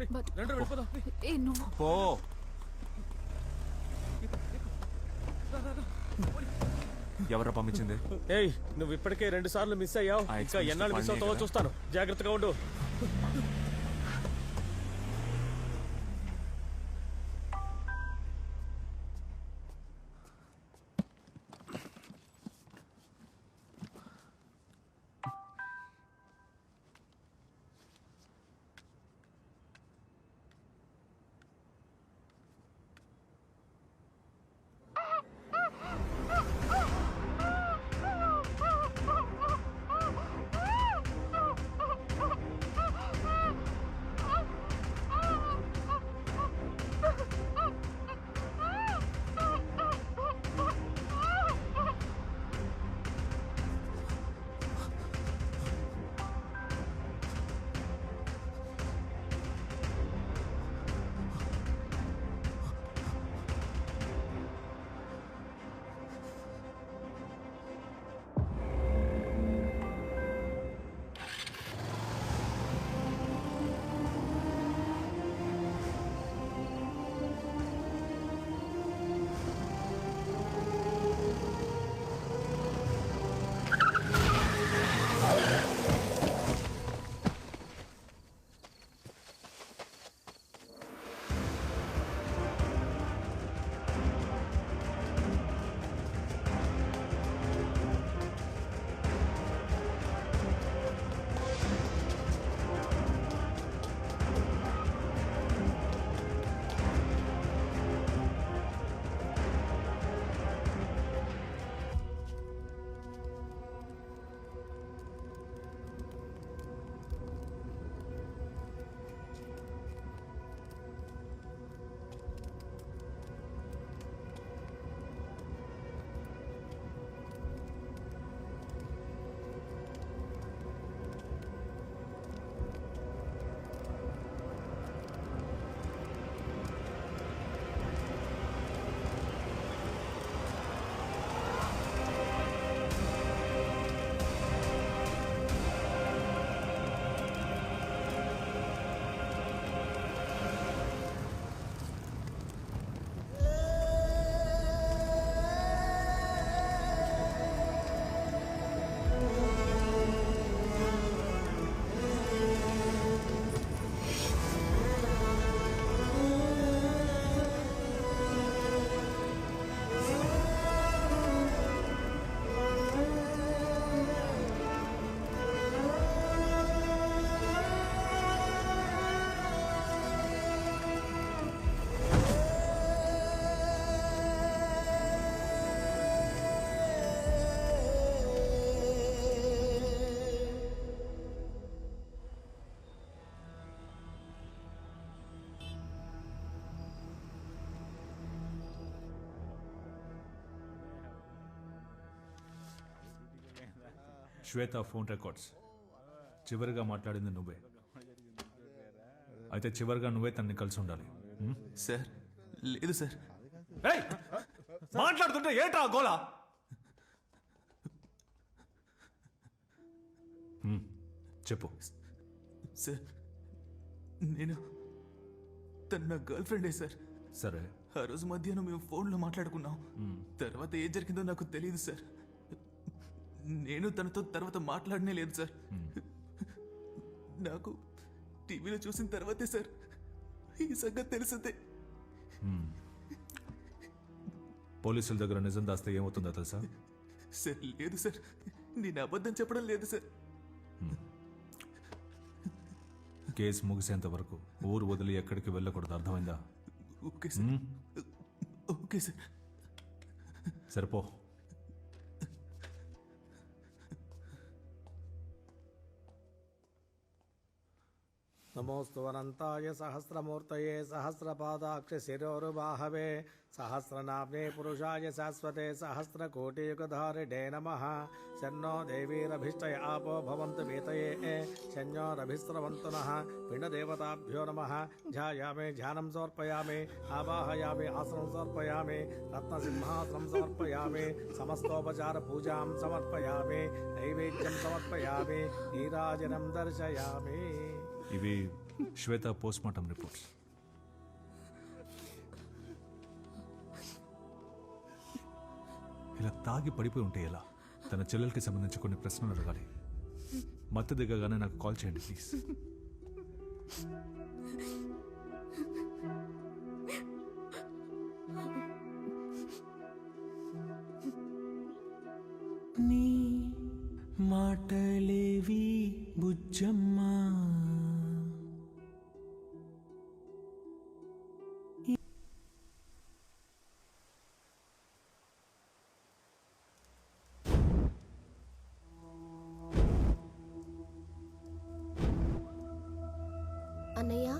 నువ్వు పో. ఎవరు పంపించింది? ఏయ్, నువ్వు ఇప్పటికే 2 సార్లు మిస్ అయ్యావు, ఇంకా ఎన్నాళ్ళు మిస్ అవుతావో చూస్తాను. జాగ్రత్తగా ఉండు. శ్వేత ఫోన్ రికార్డ్స్. చివరిగా మాట్లాడింది నువ్వే. అయితే చివరిగా నువ్వే తనని కలిసి ఉండాలి. సార్ లేదు సార్. మాట్లాడుతుంటే ఏంట్రా గోలా? చెప్పు. సార్ నేను తను నా గర్ల్ ఫ్రెండే సార్. సరే, ఆ రోజు మధ్యాహ్నం మేము ఫోన్లో మాట్లాడుకున్నాం. తర్వాత ఏం జరిగిందో నాకు తెలియదు సార్. నేను తనతో తర్వాత మాట్లాడనే లేదు సార్. నాకు టీవీలో చూసిన తర్వాతే సార్ ఈ సంగతి తెలిసిందే. పోలీసుల దగ్గర నిజం దాస్తే ఏమవుతుందో తెలుసా? సార్ లేదు సార్, నేను అబద్ధం చెప్పడం లేదు సార్. కేసు ముగిసేంత వరకు ఊరు వదిలి ఎక్కడికి వెళ్ళకూడదు, అర్థమైందా? Okay sir. Okay sir. సరిపో. నమోస్తు అనంతాయ సహస్రమూర్తయే సహస్రపాదాక్ష శిరోరుబాహవే సహస్రనామ్నే పురుషాయ శాశ్వతే సహస్రకోటియుగధారిణే నమః. శన్నో దేవీరభిష్టయ ఆపో భవంతు వీతయే శన్యోరభిస్రవంతు నః. పిండదేవతాభ్యో నమః. ధ్యాయామి ధ్యానం సమర్పయామి. ఆవాహయామి ఆసనం సమర్పయామి. రత్నసింహాసనం సమర్పయామి. సమస్తోపచార పూజాం సమర్పయామి. నైవేద్యం సమర్పయామి. నీరాజనం దర్శయామి. ఇవి శ్వేత పోస్ట్ మార్టం రిపోర్ట్స్. ఇలా తాగి పడిపోయి ఉంటే ఎలా? తన చెల్లెలకి సంబంధించి కొన్ని ప్రశ్నలు అడగాలి. మత్తు దిగగానే నాకు కాల్ చేయండి ప్లీజ్. నీ మాటలేవి బుజ్జమ్మా, అన్నయ్య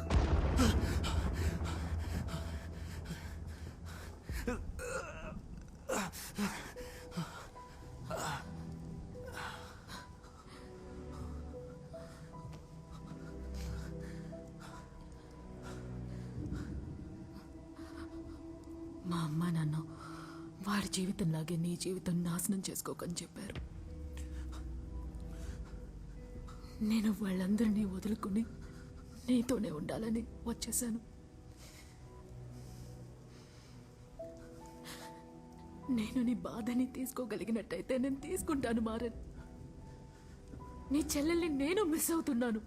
మా అమ్మ నాన్న వాడి జీవితంలాగే నీ జీవితం నాశనం చేసుకోకని చెప్పారు. నేను వాళ్ళందరినీ వదులుకుని నీతోనే ఉండాలని వచ్చేసాను. నేను నీ బాధని తీసుకోగలిగినట్టయితే నేను తీసుకుంటాను మారన్. నీ చెల్లెల్ని నేను మిస్ అవుతున్నాను.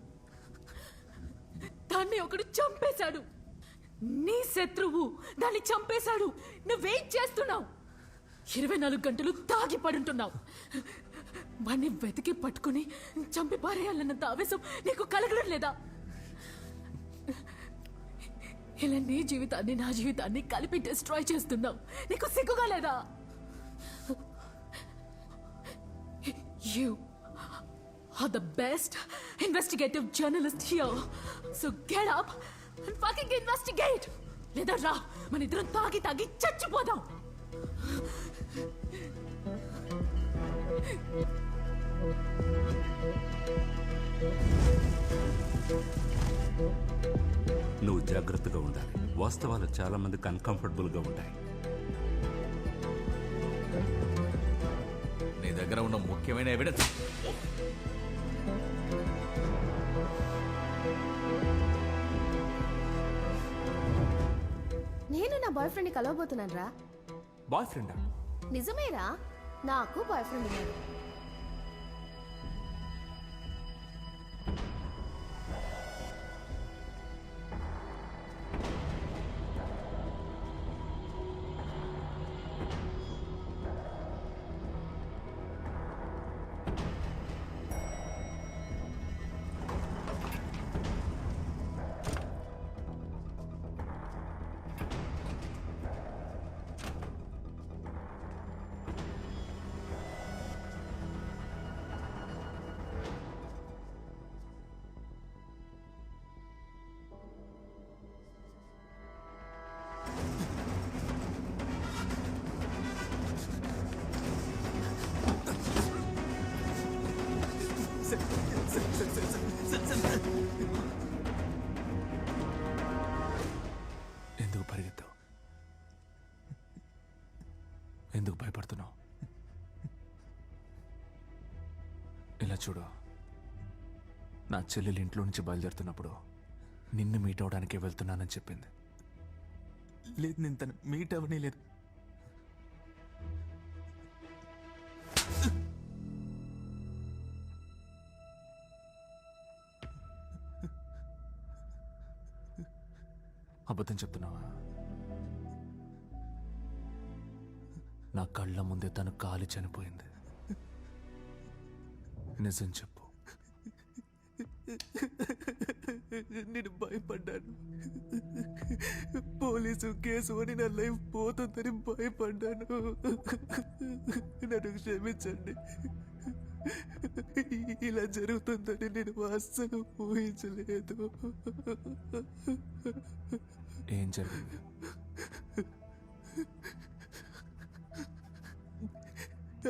దాన్ని ఒకడు చంపేశాడు. నీ శత్రువు దాన్ని చంపేశాడు. నువ్వేం చేస్తున్నావు? 24 గంటలు తాగి పడుంటున్నావు. వాణ్ణి వెతికి పట్టుకుని చంపి పారేయాలన్నంత ఆవేశం నీకు కలగడం లేదా? ఇలా నీ జీవితాన్ని నా జీవితాన్ని కలిపి డిస్ట్రాయ్ చేస్తున్నావు. నీకు సిగ్గుగా లేదా? You are the best investigative journalist here. So get up and fucking investigate. లేదా రా, మన ఇద్దరం తాగి తాగి చచ్చిపోదాం. నువ్వు జాగ్రత్తగా ఉండాలి. వాస్తవాలు చాలా మందికి అన్కంఫర్టబుల్ గా ఉంటాయి. నీ దగ్గర ఉన్న ముఖ్యమైన ఎవిడెన్స్ నేను నా బాయ్ ఫ్రెండ్ని కలవబోతున్నాను రా. బాయ్ ఫ్రెండా? నిజమేరా, నాకు బాయ్ ఫ్రెండ్ ఉన్నాడు. ఎందుకు భయపడుతున్నావు? ఇలా చూడు, నా చెల్లెలు ఇంట్లో నుంచి బయలుదేరుతున్నప్పుడు నిన్ను మీట్ అవడానికి వెళ్తున్నానని చెప్పింది. లేదు, నేను తను మీట్ అవనే లేదు. అబద్ధం చెప్తున్నావా? నా కళ్ళ ముందే తను కాలి చనిపోయింది. నిజం చెప్పు. నేను భయపడ్డాను. పోలీసు కేసు అని నా లైఫ్ పోతుందని భయపడ్డాను. నన్ను క్షమించండి. ఇలా జరుగుతుందని నేను అస్సలు ఊహించలేదు. ఏం జరిగింది?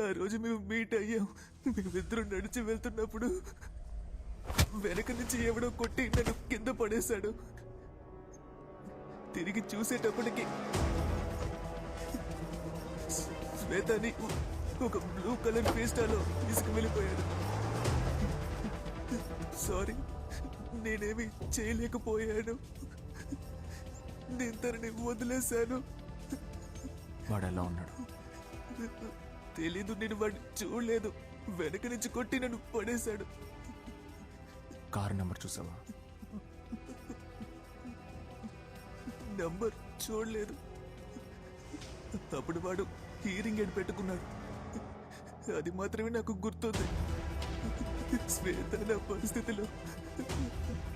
ఆ రోజు మేము మీట్ అయ్యాం. మేమిద్దరం నడిచి వెళ్తున్నప్పుడు వెనక నుంచి ఎవడో కొట్టి నన్ను కింద పడేశాడు. తిరిగి చూసేటప్పటికి శ్వేతని ఒక బ్లూ కలర్ ఫేస్టాలో తీసుకు వెళ్ళిపోయాడు. సారీ, నేనేమి చేయలేకపోయాను. నేను తనని వదిలేశాను. వాడు ఎలా ఉన్నాడు? తెలీదు, నేను వాడిని చూడలేదు. వెనక నుంచి కొట్టి నన్ను పడేశాడు. కారు నెంబర్ చూసావా? నంబర్ చూడలేదు. అప్పుడు వాడు హీరింగ్ ఎయిడ్ పెట్టుకున్నాడు. అది మాత్రమే నాకు గుర్తుంది. శ్వేత నా పరిస్థితిలో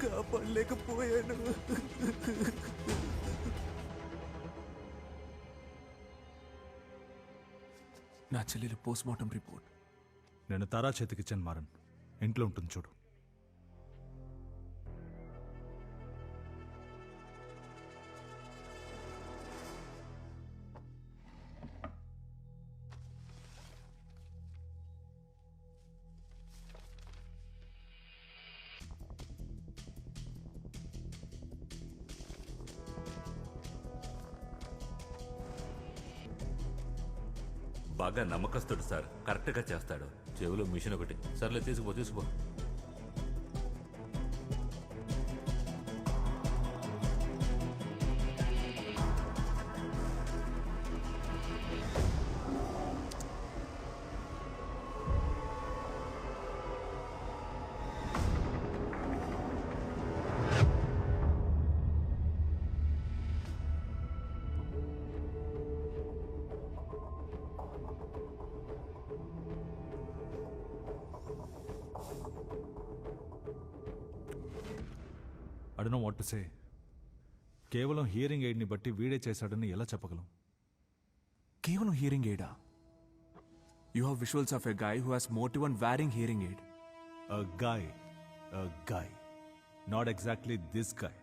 కాపాడలేకపోయాను. నా చెల్లెలు పోస్ట్ మార్టం రిపోర్ట్ నేను తారా చేతికిచ్చాను మారన్. ఇంట్లో ఉంటుంది చూడు. బాగా నమ్మకస్తుడు సార్, కరెక్ట్గా చేస్తాడు. చెవిలో మిషన్ ఒకటి. సర్లే, తీసుకో. I don't know what to say. కేవలం హియరింగ్ ఎయిడ్ని బట్టి వీడే చేశాడని ఎలా చెప్పగలం? కేవలం హియరింగ్ ఎయిడా? You have visuals of a guy who has motive on wearing hearing aid. A guy. Not exactly this guy.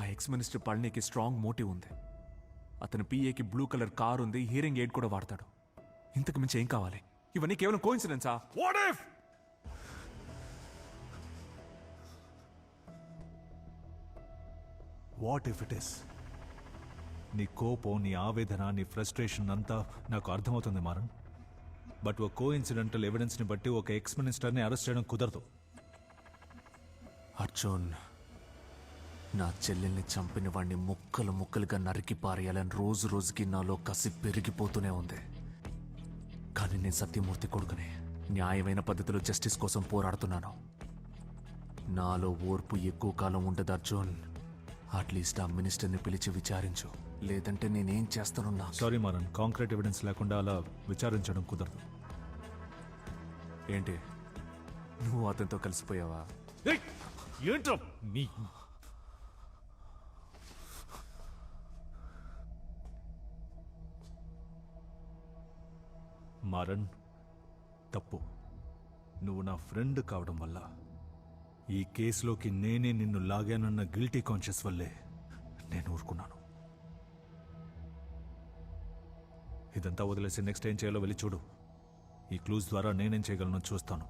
ఆ ఎక్స్ మినిస్టర్ పళనికి స్ట్రాంగ్ మోటివ్ ఉంది. అతని పిఏకి బ్లూ కలర్ కార్ ఉంది, హియరింగ్ ఎయిడ్ కూడా వాడతాడు. ఇంతకు మించి ఏం కావాలి? ఇవన్నీ కేవలం కోఇన్సిడెన్సా? What if? What if it is? నీ కోపం, నీ ఆవేదన, నీ ఫ్రస్ట్రేషన్ అంతా నాకు అర్థమవుతుంది మారన్. బట్ ఓ కోఇన్సిడెంటల్ ఎవిడెన్స్ని బట్టి ఒక ఎక్స్ మినిస్టర్ని అరెస్ట్ చేయడం కుదరదు. అర్జున్, నా చెల్లెల్ని చంపిన వాడిని ముక్కలు ముక్కలుగా నరికి పారేయాలని రోజు రోజుకి నాలో కసి పెరిగిపోతూనే ఉంది. కానీ నేను సత్యమూర్తి కొడుకుని న్యాయమైన పద్ధతిలో జస్టిస్ కోసం పోరాడుతున్నాను. నాలో ఓర్పు ఎక్కువ కాలం ఉండదు అర్జున్. అట్లీస్ట్ ఆ మినిస్టర్ని పిలిచి విచారించు, లేదంటే నేనేం చేస్తానున్నా. సారీ మారన్, కాంక్రీట్ ఎవిడెన్స్ లేకుండా అలా విచారించడం కుదరదు. ఏంటి, నువ్వు అతనితో కలిసిపోయావా? ఏంట్రా నీ మారన్, తప్పు. నువ్వు నా ఫ్రెండ్ కావడం వల్ల, ఈ కేసులోకి నేనే నిన్ను లాగానన్న గిల్టీ కాన్షియస్ వల్లే నేను ఊరుకున్నాను. ఇదంతా వదిలేసి నెక్స్ట్ ఏం చేయాలో వెళ్ళి చూడు. ఈ క్లూస్ ద్వారా నేనేం చేయగలను చూస్తాను.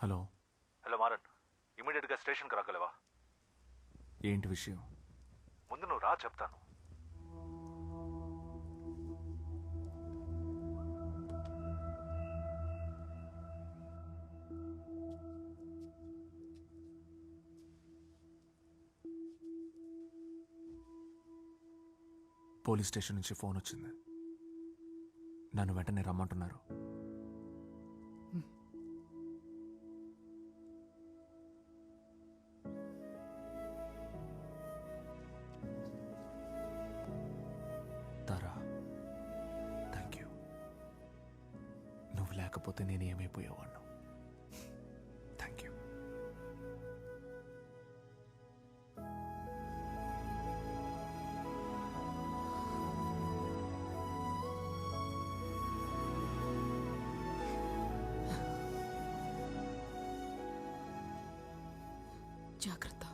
హలో హలో మారన్, ఇమీడియట్గా స్టేషన్కి రాగలవా? ఏంటి విషయం? ముందు నువ్వు రా, చెప్తాను. పోలీస్ స్టేషన్ నుంచి ఫోన్ వచ్చింది. నన్ను వెంటనే రమ్మంటున్నారు. తారా, థ్యాంక్ యూ. నువ్వు లేకపోతే నేను ఏమైపోయేవాడిను. Thank you. జాగ్రత్త.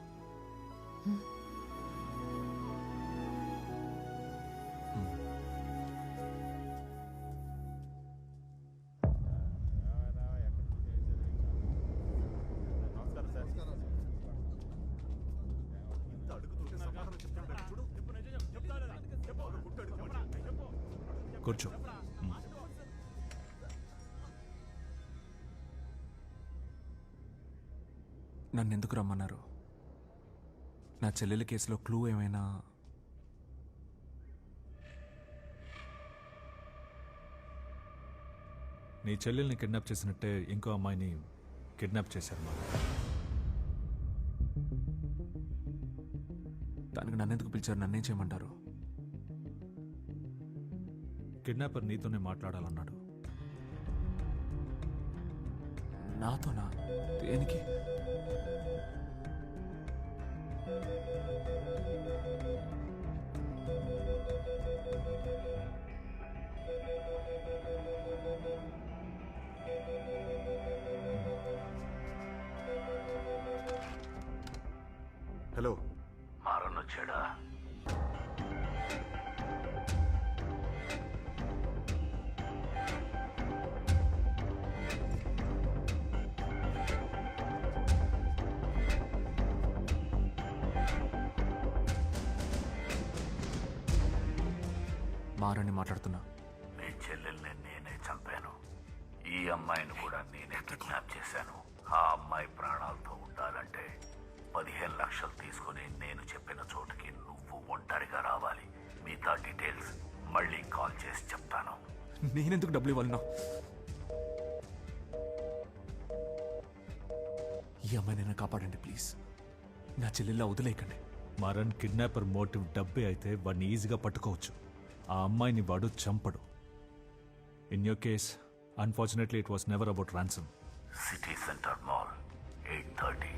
కూర్చో. నన్ను ఎందుకు రమ్మన్నారు? నా చెల్లెల కేసులో క్లూ ఏమైనా? నీ చెల్లెల్ని కిడ్నాప్ చేసినట్టే ఇంకో అమ్మాయిని కిడ్నాప్ చేశారు మా. దానికి నన్నెందుకు పిలిచారు? నన్నేం చేయమంటారు? కిడ్నాపర్ నీతోనే మాట్లాడాలన్నాడు. నాతోనా? దేనికి? హలో, మారన్ వచ్చాడా? మారని మాట్లాడుతున్నా. నీ చెల్లెల్ని నేనే చంపాను. ఈ అమ్మాయిని కూడా నేనే కిడ్నాప్ చేశాను. ఆ అమ్మాయి ప్రాణాలతో ఉండాలంటే 15 లక్షలు తీసుకుని నేను చెప్పిన చోటుకి నువ్వు ఒంటరిగా రావాలి. మిగతా డీటెయిల్స్ మళ్ళీ కాల్ చేసి చెప్తాను. నేనెందుకు డబ్బులు ఇవ్వాలన్నా? ఈ అమ్మాయినైనా కాపాడండి ప్లీజ్. నా చెల్లెల్లా వదిలేయకండి. మరణ్ కిడ్నాపర్ మోటివ్ డబ్బే అయితే వాడిని ఈజీగా పట్టుకోవచ్చు. ఆ అమ్మాయిని వాడు చంపడు. In your case unfortunately it was never about ransom. City centre mall 8:30.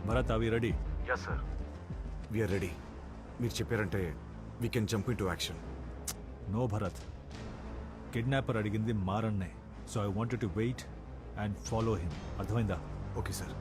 Bharat, అవి ready? Yes sir, we're ready. మీరు చెప్పారంటే we can jump into action. No Bharat, kidnapper అడిగింది మారన్నే. So I wanted to wait and follow him. అర్థమైందా? Okay sir.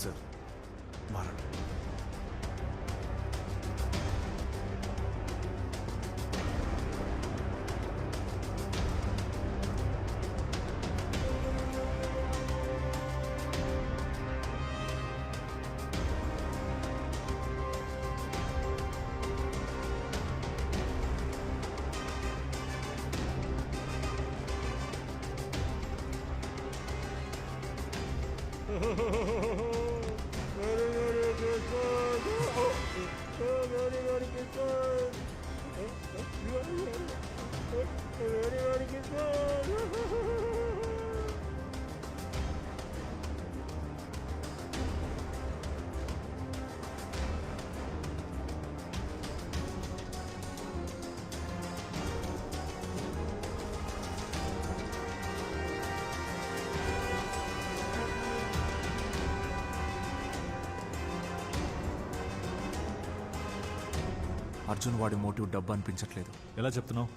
Sir, Maran. Arjun వాడి మోటివ్ డబ్బు అనిపించట్లేదు. ఎలా చెప్తున్నావు?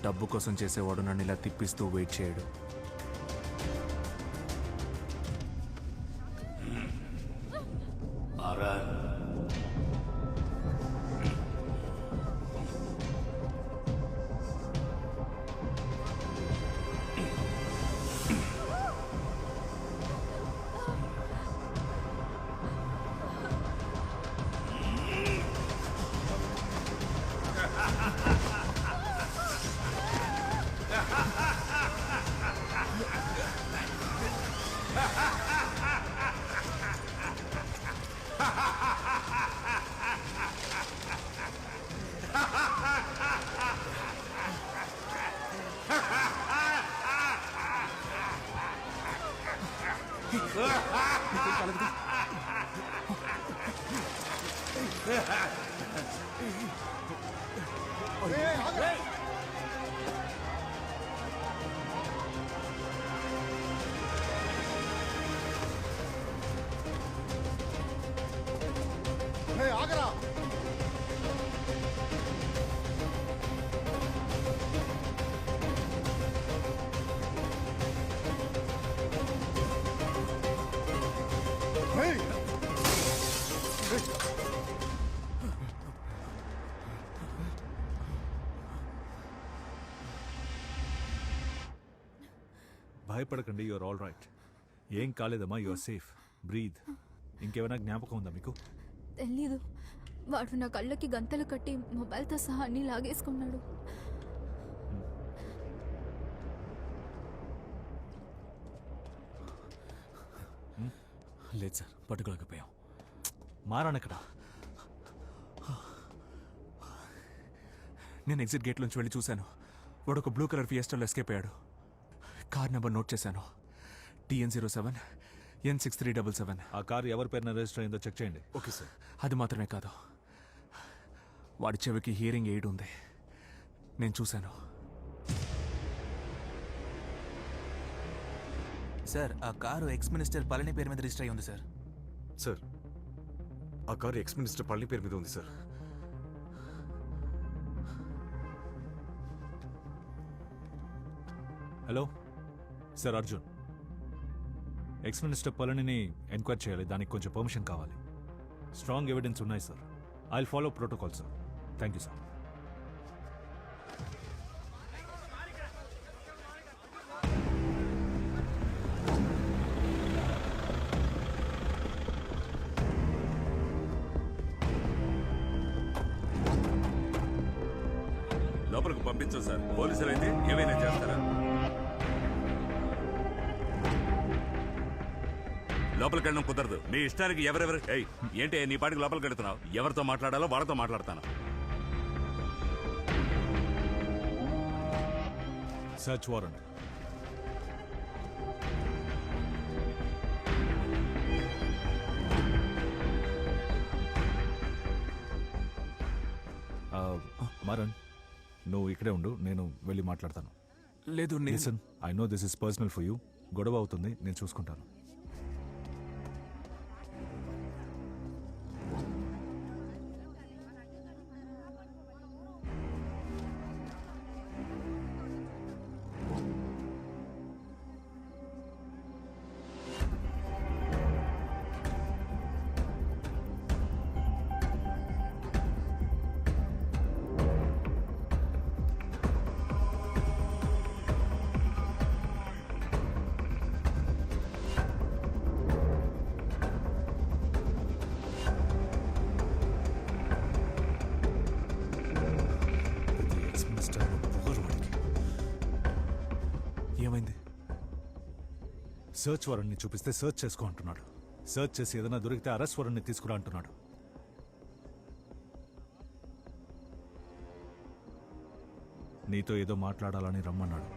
డబ్బు కోసం చేసేవాడు నన్ను ఇలా తిప్పిస్తూ వెయిట్ చేయడు. ఆగరా. భయపడకండి, యూఆర్ ఆల్ రైట్. ఏం కాలేదమ్మా, యూఆర్ సేఫ్. బ్రీద్. ఇంకేమైనా జ్ఞాపకం ఉందా మీకు? తెలీదు. వాడు నా కళ్ళకి గంతలు కట్టి మొబైల్తో సహా అన్ని లాగేసుకున్నాడు. లేదు సార్, పట్టుకోలేకపోయాం. మారానెక్కడ? నేను ఎగ్జిట్ గేట్ నుంచి వెళ్ళి చూశాను. వాడు ఒక బ్లూ కలర్ ఫియస్టాలో ఎస్కేప్ అయ్యాడు. కార్ నెంబర్ నోట్ చేశాను, TN07 N6377. ఆ కారు ఎవరి పేరున రిజిస్టర్ అయిందో చెక్ చేయండి. Okay sir. అది మాత్రమే కాదు, వాడి చెవికి హియరింగ్ ఎయిడ్ ఉంది, నేను చూశాను. సార్, ఆ కారు ఎక్స్ మినిస్టర్ పళని పేరు మీద రిజిస్టర్ అయి ఉంది సార్. సార్, ఆ కారు ఎక్స్ మినిస్టర్ పళని పేరు మీద ఉంది sir. Hello sir, Arjun. Ex minister పళనిని ఎంక్వైరీ చేయాలి, దానికి కొంచెం పర్మిషన్ కావాలి. స్ట్రాంగ్ ఎవిడెన్స్ ఉన్నాయి sir. I will follow protocol sir. Thank you sir. లోపలికి పంపించు సార్. పోలీసులు అయితే ఏమైనా చేస్తారా? లోపలికి వెళ్ళడం కుదరదు. మీ ఇష్టానికి ఎవరెవరు ఏంటి నీ పాటికి లోపలికి వెళ్తున్నావు? ఎవరితో మాట్లాడాలో వాళ్ళతో మాట్లాడతాను. Search warrant. మరణ్, నువ్వు ఇక్కడే ఉండు, నేను వెళ్ళి మాట్లాడతాను. లేదు, listen, I know this is personal for you. గొడవ అవుతుంది, నేను చూసుకుంటాను. ఏమైంది? సర్చ్ వారెంట్ని చూపిస్తే సర్చ్ చేసుకో అంటున్నాడు. సర్చ్ చేసి ఏదైనా దొరికితే అరెస్ట్ వారెంట్ని తీసుకురా అంటున్నాడు. నీతో ఏదో మాట్లాడాలని రమ్మన్నాడు.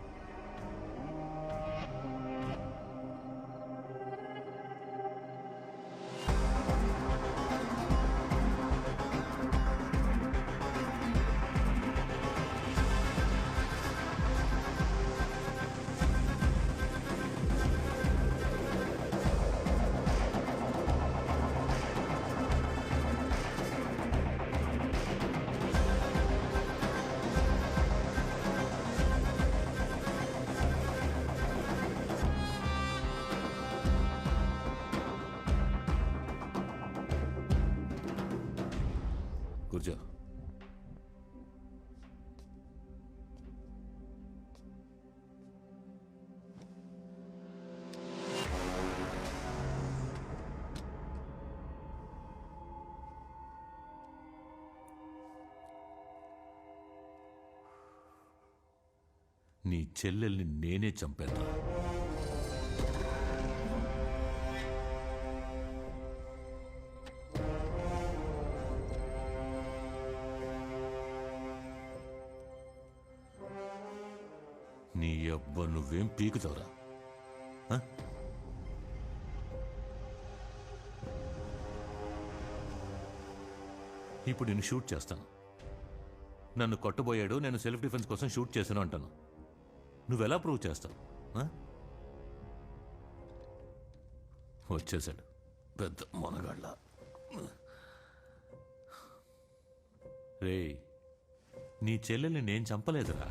నీ చెల్లెల్ని నేనే చంపాను. నీ అబ్బ నువ్వేం పీకుతావురా? ఆ? ఇప్పుడు నేను షూట్ చేస్తాను. నన్ను కొట్టబోయాడు, నేను సెల్ఫ్ డిఫెన్స్ కోసం షూట్ చేశాను అంటాను. నువ్వెలా ప్రూవ్ చేస్తావు? ఆ? వచ్చేసాడు పెద్ద మొనగాళ్ళ. రే, నీ చెల్లెల్ని నేను చంపలేదురా.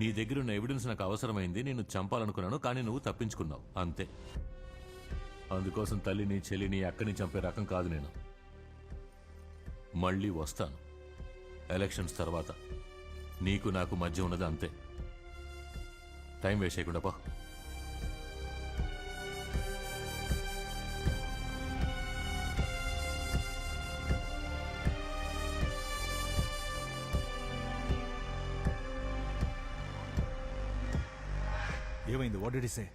నీ దగ్గర ఉన్న ఎవిడెన్స్ నాకు అవసరమైంది, నేను చంపాలనుకున్నాను, కానీ నువ్వు తప్పించుకున్నావు అంతే. అందుకోసం తల్లిని చెల్లిని అక్కని చంపే రకం కాదు నేను. మళ్ళీ వస్తాను ఎలక్షన్స్ తర్వాత. నీకు నాకు మధ్య ఉన్నది అంతే. టైం వేస్ట్ చేయకుండా పో. ఏమైంది? వాట్ డిడ్ హి సే?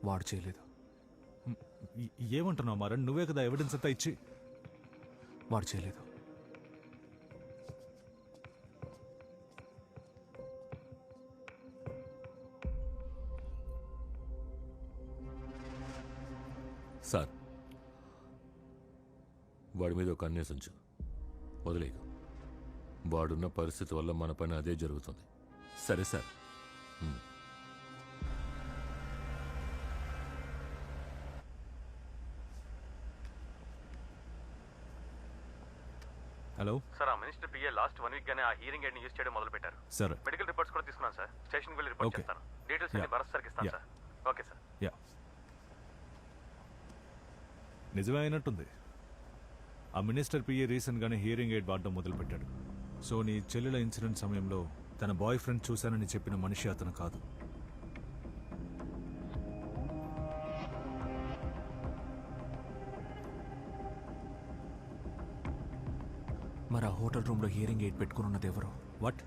వాడు చేయలేదు. ఏమంటున్నావు మారన్? నువ్వే కదా ఎవిడెన్స్ అంతా ఇచ్చి. వాడు చేయలేదు. సార్, వాడి మీద ఒక కన్నేసి ఉంచు, వదిలేదు. వాడున్న పరిస్థితి వల్ల మన పైన అదే జరుగుతుంది. సరే సార్. హలో సార్, ఆ మినిస్టర్ పిఏ లాస్ట్ 1 వీక్ గానే ఆ హియరింగ్ ఎయిడ్ ని యూజ్ చేయడం మొదలు పెట్టారు. సరే. మెడికల్ రిపోర్ట్స్ కూడా తీసుకున్నాను సార్. స్టేషన్కి వెళ్ళి రిపోర్ట్ Okay. చేస్తాను. డీటెయిల్స్ అన్ని Yeah. భరత్ సార్కి ఇస్తాను Yeah. Sir. Okay sir. Yeah, నిజమే అయినట్టుంది. ఆ మినిస్టర్ పిఏ రీసెంట్గానే హియరింగ్ ఎయిడ్ వాడడం మొదలుపెట్టాడు. సో నీ చెల్లెల ఇన్సిడెంట్ సమయంలో తన బాయ్ ఫ్రెండ్ చూశానని చెప్పిన మనిషి అతను కాదు. మరి ఆ హోటల్ రూమ్లో హియరింగ్ ఎయిడ్ పెట్టుకుని ఉన్నది ఎవరు? వాట్?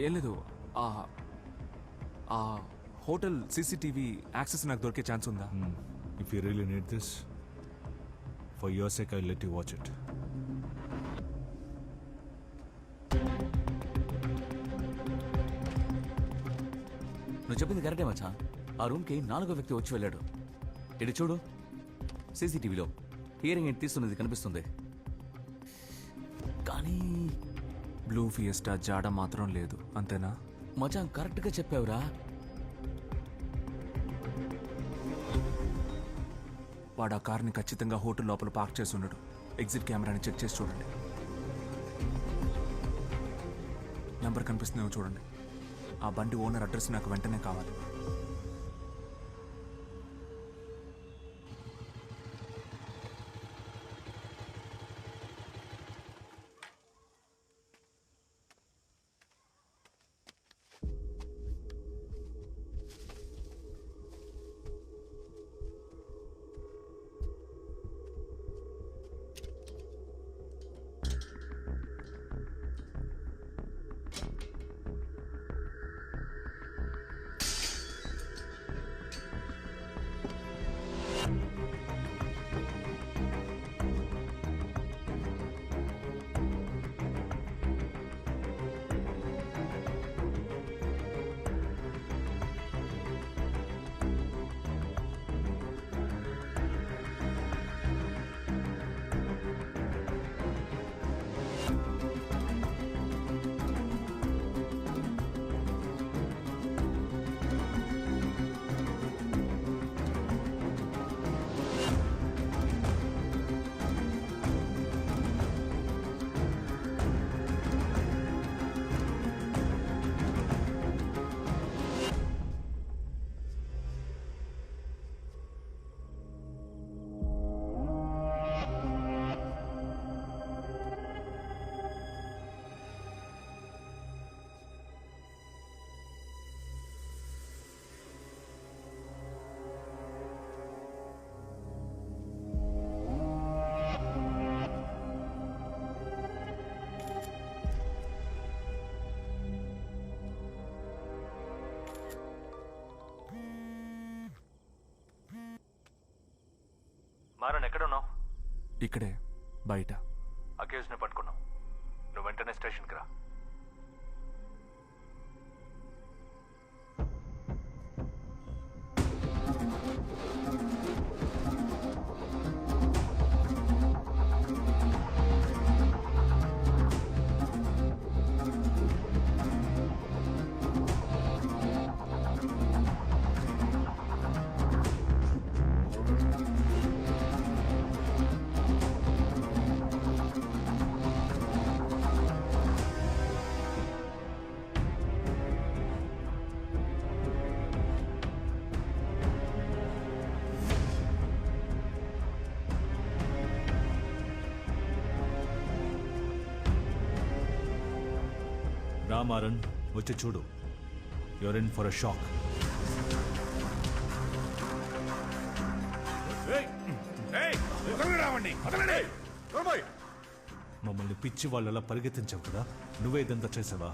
ఏం లేదు, ఆ హోటల్ సీసీటీవీ యాక్సెస్ నాకు దొరికే ఛాన్స్ ఉందా? If you really need this, for your sake I let you watch it. నువ్వు చెప్పింది కరెక్టే మచ్చా. ఆ రూమ్కి 4వ వ్యక్తి వచ్చి వెళ్ళాడు. ఇటు చూడు, సీసీటీవీలో హియరింగ్ ఎయిడ్ తీస్తున్నది కనిపిస్తుంది. కానీ బ్లూ ఫియస్టా జాడ మాత్రం లేదు, అంతేనా? మచా కరెక్ట్గా చెప్పావురా. వాడు ఆ కార్ని ఖచ్చితంగా హోటల్ లోపల పార్క్ చేసి ఉన్నాడు. ఎగ్జిట్ కెమెరాని చెక్ చేసి చూడండి. నెంబర్ కనిపిస్తుందేమో చూడండి. ఆ బండి ఓనర్ అడ్రస్ నాకు వెంటనే కావాలి. మారన్ ఎక్కడున్నావు? ఇక్కడే బయట. అక్యూజ్ని పట్టుకున్నావు. నువ్వు వెంటనే స్టేషన్కి రా. రా మారన్, వచ్చి చూడు. You're in for a shock. మమ్మల్ని పిచ్చి వాళ్ళలా పరిగెత్తించావు కదా, నువ్వే ఇదంతా చేసావా?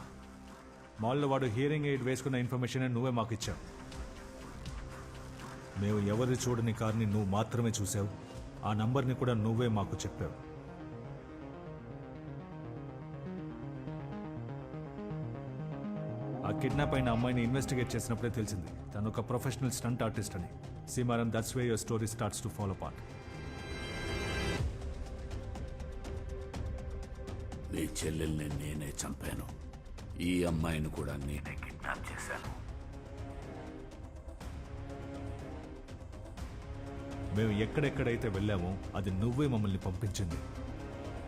మాల్లో వాడు హియరింగ్ ఎయిడ్ వేసుకున్న ఇన్ఫర్మేషన్ నువ్వే మాకు ఇచ్చావు. మేము ఎవరు చూడని కార్ని నువ్వు మాత్రమే చూసావు. ఆ నంబర్ని కూడా నువ్వే మాకు చెప్పావు. ఆ కిడ్నాప్ అయిన అమ్మాయిని ఇన్వెస్టిగేట్ చేసినప్పుడే తెలిసింది తను ఒక ప్రొఫెషనల్ స్టంట్ ఆర్టిస్ట్ అని. సీమారన్, that's way your story starts to fall apart. మీ చెల్లెల్ని నేనే చంపాను. ఈ అమ్మాయిని కూడా నేనే కిడ్నాప్ చేశాను. మేము ఎక్కడెక్కడైతే వెళ్ళామో అది నువ్వే మమ్మల్ని పంపించింది.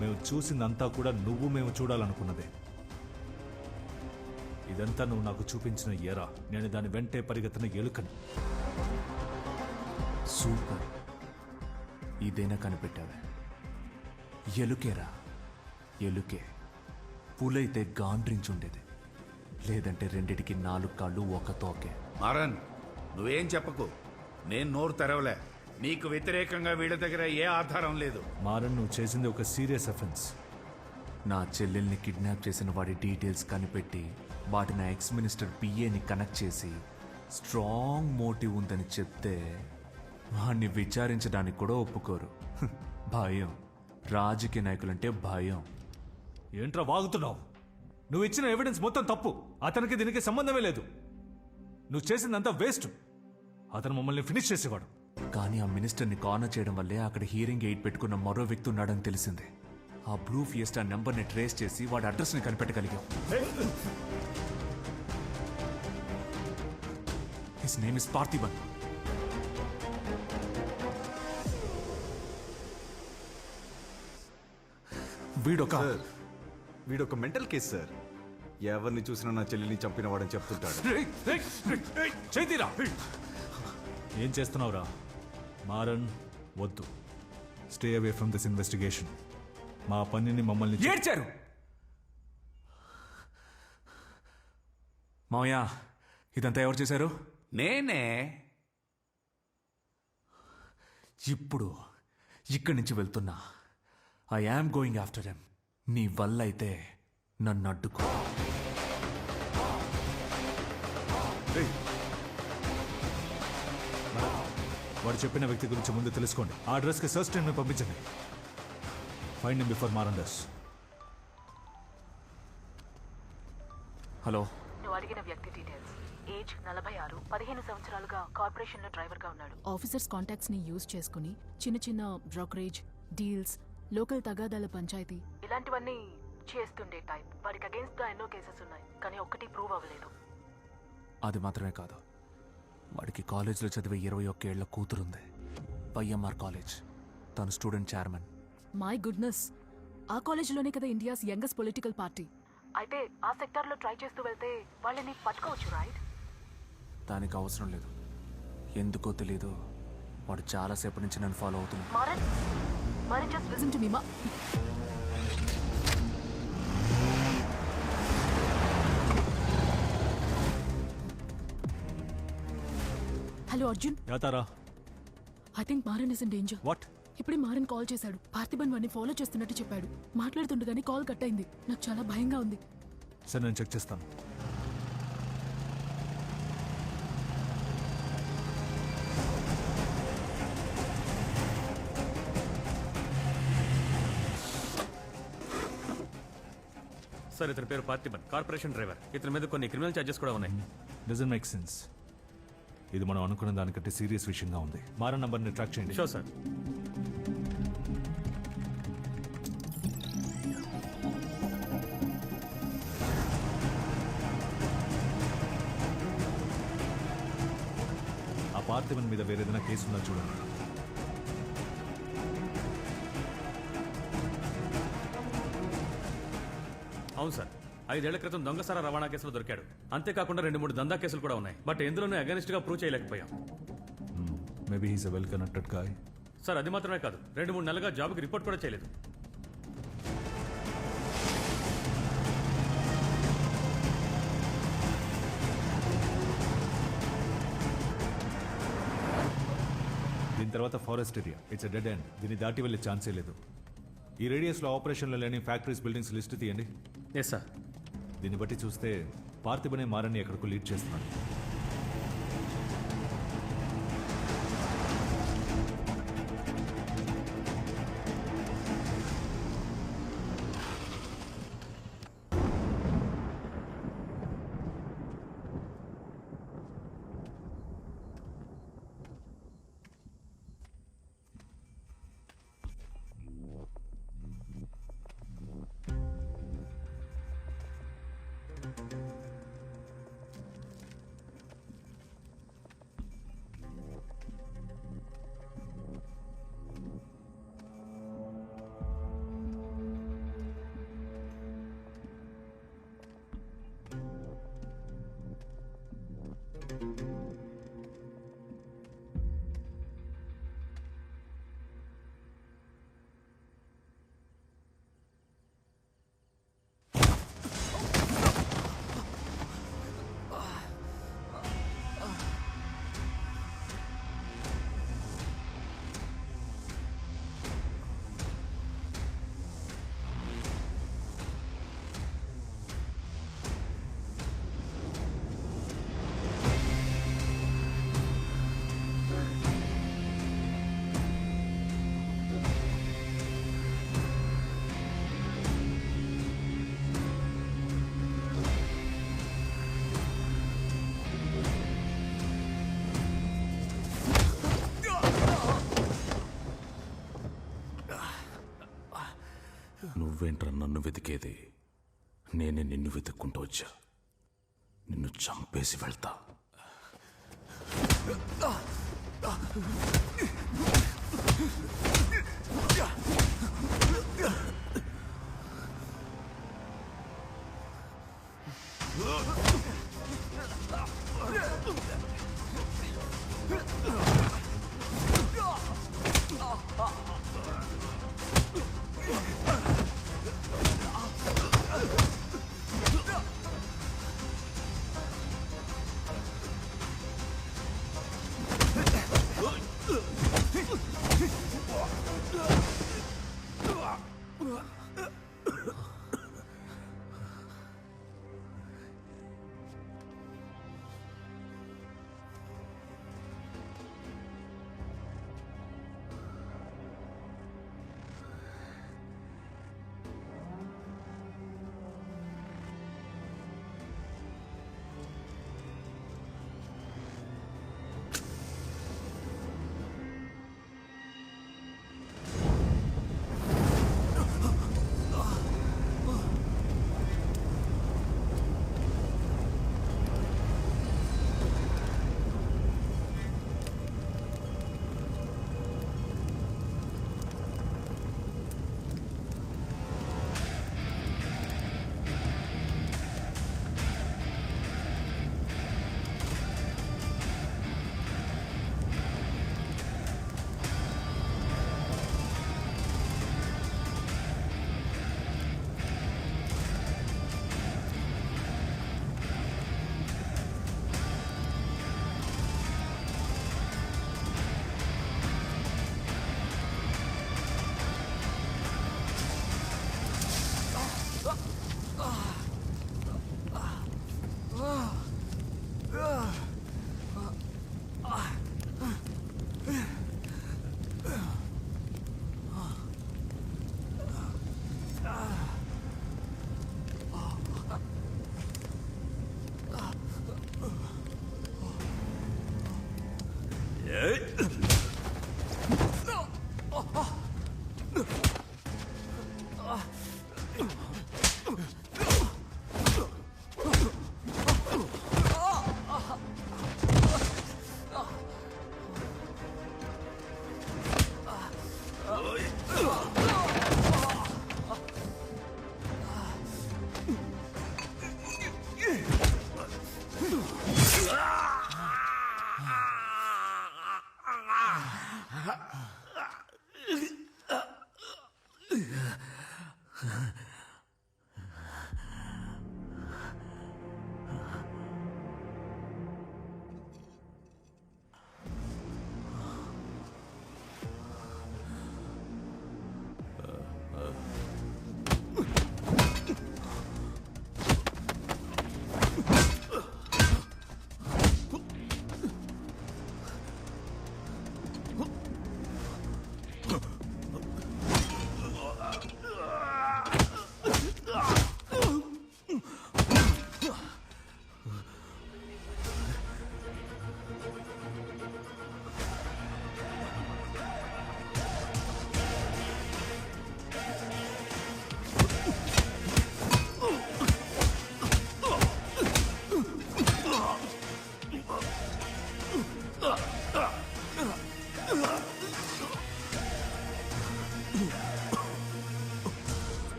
మేము చూసిందంతా కూడా నువ్వు మేము చూడాలనుకున్నదే. ఇదంతా నువ్వు నాకు చూపించిన ఎరా. నేను దాని వెంటే పరిగెత్తిన ఎలుకని. సూపర్, ఇదేనా కనిపెట్టావే? ఎలుకేరా, ఎలుకే. పులైతే గాండ్రించుండేది, లేదంటే రెండిటికి 4 కాళ్ళు ఒక తోకే. మారన్, నువ్వేం చెప్పకు. నేను నోరు తెరవలే. నీకు వ్యతిరేకంగా వీళ్ళ దగ్గర ఏ ఆధారం లేదు. మారన్, నువ్వు చేసింది ఒక సీరియస్ అఫెన్స్. నా చెల్లెల్ని కిడ్నాప్ చేసిన వాడి డీటెయిల్స్ కనిపెట్టి వాటి నా ఎక్స్ మినిస్టర్ పిఏని కనెక్ట్ చేసి స్ట్రాంగ్ మోటివ్ ఉందని చెప్తే వాడిని విచారించడానికి కూడా ఒప్పుకోరు. భయం. రాజకీయ నాయకులంటే భయం. ఏంట్రా వాగుతున్నావు? నువ్వు ఇచ్చిన ఎవిడెన్స్ మొత్తం తప్పు. అతనికి దీనికి సంబంధమే లేదు. నువ్వు చేసిందంతా వేస్ట్. అతను మమ్మల్ని ఫినిష్ చేసేవాడు. కానీ ఆ మినిస్టర్ని కార్నర్ చేయడం వల్లే అక్కడ హియరింగ్ ఎయిడ్ పెట్టుకున్న మరో వ్యక్తి ఉన్నాడని తెలిసింది. ఆ బ్లూ ఫియస్టా నెంబర్ని ట్రేస్ చేసి వాడి అడ్రస్ని కనిపెట్టగలిగాం. His name is Parthiban. వీడొక మెంటల్ కేస్ సార్. ఎవరిని చూసినా నా చెల్లిని చంపిన వాడని చెప్తుంటాడు. ఏం చేస్తున్నావురా? మారన్, వద్దు. Stay away from this investigation. మా పనిని మమ్మల్ని ఏడ్చారు. మావయ్య, ఇదంతా ఎవరు చేశారు? నేనే. ఇప్పుడు ఇక్కడి నుంచి వెళ్తున్నా. I am going after them. నీ వల్ల అయితే నన్ను అడ్డుకో. వాడు చెప్పిన వ్యక్తి గురించి ముందు తెలుసుకోండి. ఆ అడ్రస్కి సర్చ్ టీమ్ని పంపించండి. Find him before Maran does. Hello. నువ్వు అడిగిన వ్యక్తి డీటెయిల్స్. ఏజ్ 46, 15 సంవత్సరాలుగా కార్పొరేషన్లో డ్రైవర్గా ఉన్నాడు. ఆఫీసర్స్ కాంటాక్ట్స్ ని యూజ్ చేసుకుని చిన్న చిన్న బ్రోకరేజ్ డీల్స్, లోకల్ తగాదాల పంచాయతీ ఇలాంటివన్నీ చేస్తుండే టైప్. వాడికి అగేన్స్ట్ గా ఎన్నో కేసెస్ ఉన్నాయి, కానీ ఒక్కటి ప్రూవ్ అవ్వలేదు. అది మాత్రమే కాదు, వాడికి కాలేజ్లో చదివే 21 ఏళ్ల కూతురుంది. YMR college. తను స్టూడెంట్ చైర్మన్. మై గుడ్నెస్, ఆ కాలేజీలోనే కదా ఇండియాస్ యంగెస్ట్ పొలిటికల్ పార్టీ. అయితే ఆ సెక్టార్లో ట్రై చేస్తూ వెళ్తే వాళ్ళని పట్టుకోవచ్చు, రైట్? దానికి అవసరం లేదు. ఎందుకో తెలీదు, వాడు చాలాసేపటి నుంచి నన్ను ఫాలో అవుతున్నాడు. మరి just listen to me. Hello Arjun. యాతారా? I think Maran is in danger. What? ఇప్పుడే మారన్ కాల్ చేశాడు. పార్థిబన్ వాడిని ఫాలో చేస్తున్నట్టు చెప్పాడు. మాట్లాడుతుండగానే కాల్ కట్ అయింది. నాకు చాలా భయంగా ఉంది. సరే, నేను చెక్ చేస్తాను. సార్ ఇతని పేరు పార్థిబన్, కార్పొరేషన్ డ్రైవర్. ఇతని మీద కొన్ని క్రిమినల్ ఛార్జెస్ కూడా ఉన్నాయి. Doesn't make sense. ఇది మనం అనుకున్న దానికంటే సీరియస్ విషయంగా ఉంది. మారన్ నంబర్ని ట్రాక్ చేయండి. Sure sir. ఆ పార్థిబన్ మీద వేరేదైనా కేసు ఉందా చూడండి. అవును సార్, 5 ఏళ్ల క్రితం దొంగసారా రవాణా కేసులో దొరికాడు. అంతేకాకుండా 2-3 దందా కేసులు కూడా ఉన్నాయి. బట్ ఎందులోనూ అగెనిస్ట్ గా ప్రూవ్ చేయలేకపోయాం. Maybe he's a well connected guy. Sir అది మాత్రమే కాదు, 2-3 నెలలుగా జాబ్కి రిపోర్ట్ కూడా చేయలేదు. దీని తర్వాత forest area. It's dead end. దీన్ని దాటి వెళ్ళే ఛాన్సే లేదు. ఈ రేడియస్లో ఆపరేషన్లో లేని ఫ్యాక్టరీస్, బిల్డింగ్స్ లిస్ట్ తీయండి. Yes sir. దీన్ని బట్టి చూస్తే పార్థిబనే మారన్ని ఎక్కడికి లీడ్ చేస్తున్నాడు. నువ్వేంట్రా నన్ను వెతికేది? నేనే నిన్ను వెతుక్కుంటూ వచ్చా. నిన్ను చంపేసి వెళ్తా. Ah!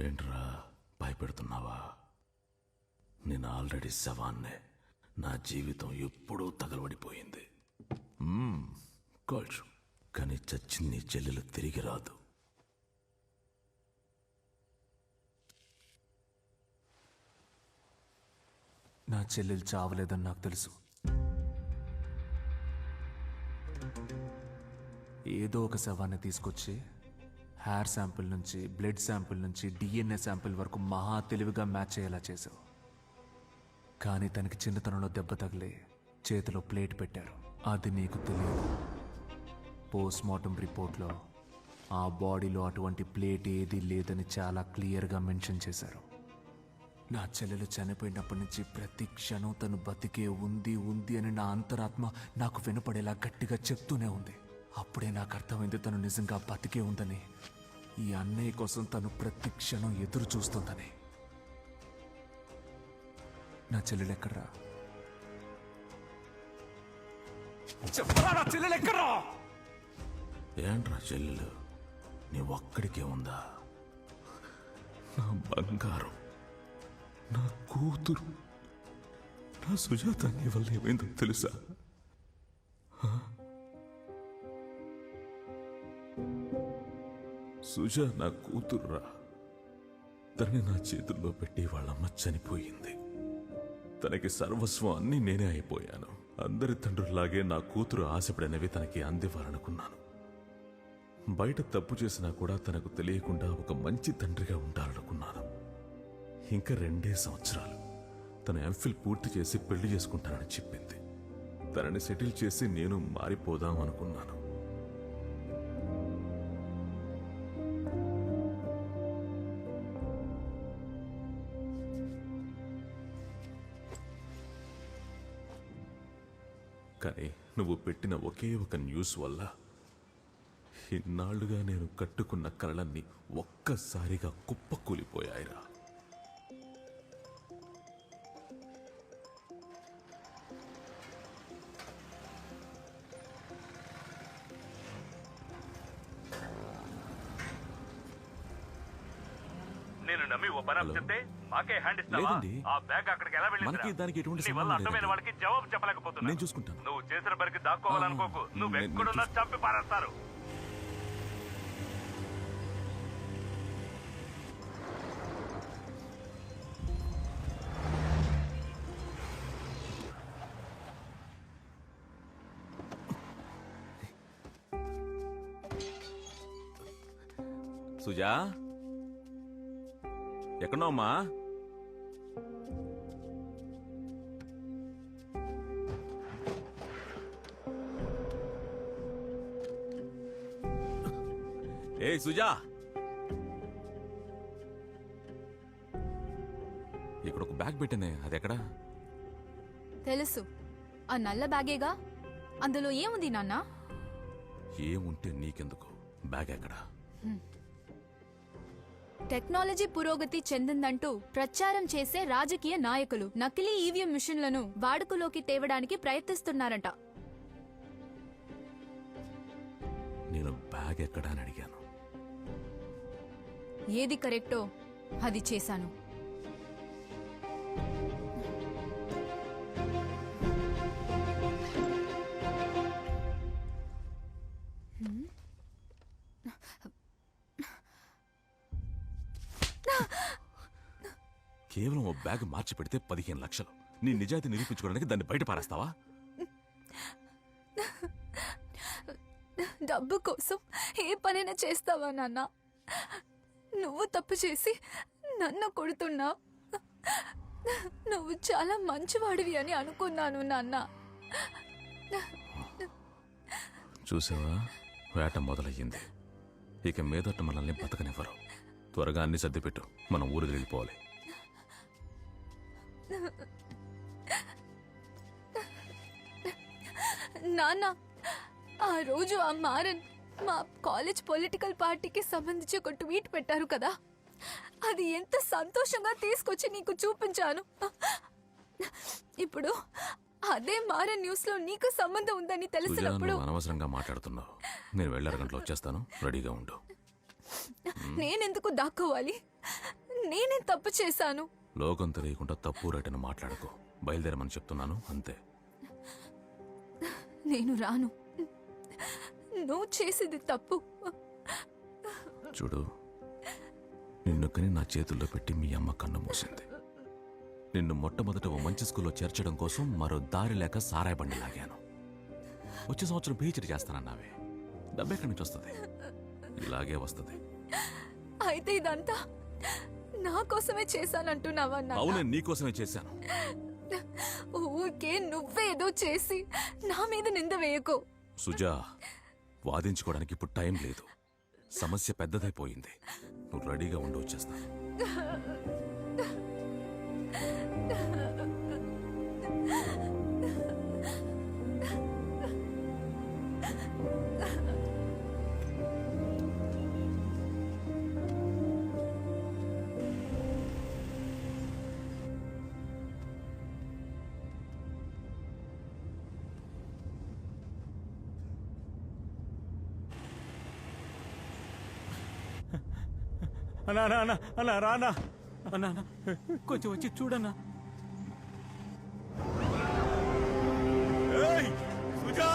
ఏంట్రా భయపెడుతున్నావా? నేను ఆల్రెడీ శవాన్నే. నా జీవితం ఎప్పుడూ తగలబడిపోయింది. కాల్చు, కానీ చచ్చింది నీ చెల్లెలు తిరిగి రాదు. నా చెల్లెలు చావలేదని నాకు తెలుసు. ఏదో ఒక శవాన్ని తీసుకొచ్చి హెయిర్ శాంపిల్ నుంచి, బ్లడ్ శాంపిల్ నుంచి DNA శాంపిల్ వరకు మహా తెలివిగా మ్యాచ్ అయ్యేలా చేశావు. కానీ తనకి చిన్నతనంలో దెబ్బ తగిలి చేతిలో ప్లేట్ పెట్టారు. అది నీకు తెలియదు. పోస్ట్మార్టం రిపోర్ట్లో ఆ బాడీలో అటువంటి ప్లేట్ ఏదీ లేదని చాలా క్లియర్గా మెన్షన్ చేశారు. నా చెల్లెలు చనిపోయినప్పటి నుంచి ప్రతి క్షణం తను బతికే ఉంది ఉంది అని నా అంతరాత్మ నాకు వినపడేలా గట్టిగా చెప్తూనే ఉంది. అప్పుడే నాకు అర్థమైంది తను నిజంగా బతికే ఉందని, ఈ అన్నయ్య కోసం తను ప్రతి క్షణం ఎదురు చూస్తుందని. నా చెల్లెలెక్కడ్రా? చెప్పరా, నా చెల్లెలెక్కడ్రా? ఏంట్రా చెల్లెలు నీ ఒక్కడికే ఉందా? నా బంగారం, నా కూతురు, నా సుజాత నీ వల్ల ఏమైందో తెలుసా? సుజా నా కూతురురా. తనని నా చేతుల్లో పెట్టి వాళ్ళమ్మ చనిపోయింది. తనకి సర్వస్వం అన్నీ నేనే అయిపోయాను. అందరి తండ్రుల్లాగే నా కూతురు ఆశపడినవి తనకి అందివ్వాలనుకున్నాను. బయట తప్పు చేసినా కూడా తనకు తెలియకుండా ఒక మంచి తండ్రిగా ఉండాలనుకున్నాను. ఇంకా 2 సంవత్సరాలు తన ఎంఫిల్ పూర్తి చేసి పెళ్లి చేసుకుంటానని చెప్పింది. తనని సెటిల్ చేసి నేను మారిపోదాం అనుకున్నాను. కానీ నువ్వు పెట్టిన ఒకే ఒక న్యూస్ వల్ల ఇన్నాళ్లుగా నేను కట్టుకున్న కలలన్నీ ఒక్కసారిగా కుప్పకూలిపోయాయిరా. నేను నమ్మి ఓ పని చెప్తే మాకే హ్యాండ్ ఇస్తావా? లేదండి. ఆ బ్యాగ్ అక్కడికి ఎలా వెళ్ళింది? మనకి దానికి ఎటువంటి నీ వల్ల సంబంధం అర్థమైన లేదండి. వాళ్ళకి జవాబు చెప్పలేకపోతున్నా. నేను చూసుకుంటాను. నువ్వు చేసిన పనికి దాక్కోవాలనుకోకు. నువ్వు నేను ఎక్కడున్నా చంపి పారేస్తారు. సుజా, ఎక్కడమ్మా? ఏ సుజా, ఇక్కడ ఒక బ్యాగ్ పెట్టింది, అది ఎక్కడా? తెలుసు, ఆ నల్ల బ్యాగేగా. అందులో ఏముంది నాన్న? ఏముంటే నీకెందుకు, బ్యాగ్ ఎక్కడా? టెక్నాలజీ పురోగతి చెందిందంటూ ప్రచారం చేసే రాజకీయ నాయకులు నకిలీ ఈవీఎం మిషన్లను వాడుకలోకి తేవడానికి ప్రయత్నిస్తున్నారంట. నేను బ్యాగ్ ఎక్కడా అని అడిగాను. ఏది కరెక్టో అది చేశాను. కేవలం ఓ బ్యాగ్ మార్చి పెడితే 15 లక్షలు. నీ నిజాయితీ నిరూపించుకోవడానికి దాన్ని బయట పారేస్తావా? డబ్బు కోసం ఏ పనైనా చేస్తావా నాన్న? నువ్వు తప్పు చేసి నన్ను కొడుతున్నావు. నువ్వు చాలా మంచివాడివి అని అనుకున్నాను నాన్న. చూసావా, వేట మొదలయ్యింది. ఇక మీదట మనల్ని బతకనివ్వరు. త్వరగా అన్ని సర్దిపెట్టు, మనం ఊరు వెళ్ళిపోవాలి. నాన్న, ఆ రోజు ఆ మారన్ మా కాలేజ్ పొలిటికల్ పార్టీకి సంబంధించి ఒక ట్వీట్ పెట్టారు కదా, అది ఎంత సంతోషంగా తీసుకొచ్చి నీకు చూపించాను. ఇప్పుడు అదే మారన్ న్యూస్ లో నీకు సంబంధం ఉందని తెలిసినప్పుడు అనవసరంగా మాట్లాడుతున్నావు. నేను వెళ్ళారు గంటలో వచ్చేస్తాను, రెడీగా ఉండు. నేనెందుకు దాక్కోవాలి? నేనే తప్పు చేశాను. లోకం తెలియకుండా తప్పు రైటని మాట్లాడుకో. బయలుదేరమని చెప్తున్నాను, అంతే. నేను రాను. నువ్వు చేసేది తప్పు. చూడు, నిన్ను కని నా చేతుల్లో పెట్టి మీ అమ్మ కన్ను మూసింది. నిన్ను మొట్టమొదట ఓ మంచి స్కూల్లో చేర్చడం కోసం మరో దారి లేక సారాయి బండి లాగాను. వచ్చే సంవత్సరం పిహెచ్డీ చేస్తానన్నావే, డబ్బెక్కడి నుంచి వస్తుంది? ఇలాగే వస్తుంది. అయితే ఇదంతా నా కోసమే చేశానంటున్నావా? అవునే, నీకోసమే చేశాను. ఊరికే నువ్వేదో చేసి నా మీద నింద వేయకో. సుజా, వాదించుకోవడానికి ఇప్పుడు టైం లేదు. సమస్య పెద్దదైపోయింది. నువ్వు రెడీగా ఉండి వచ్చేస్తా. అన్నా అన్నా అన్నా అన్నా రానా అన్నా అన్నా, కొంచెం వచ్చి చూడన్నా. సుజా!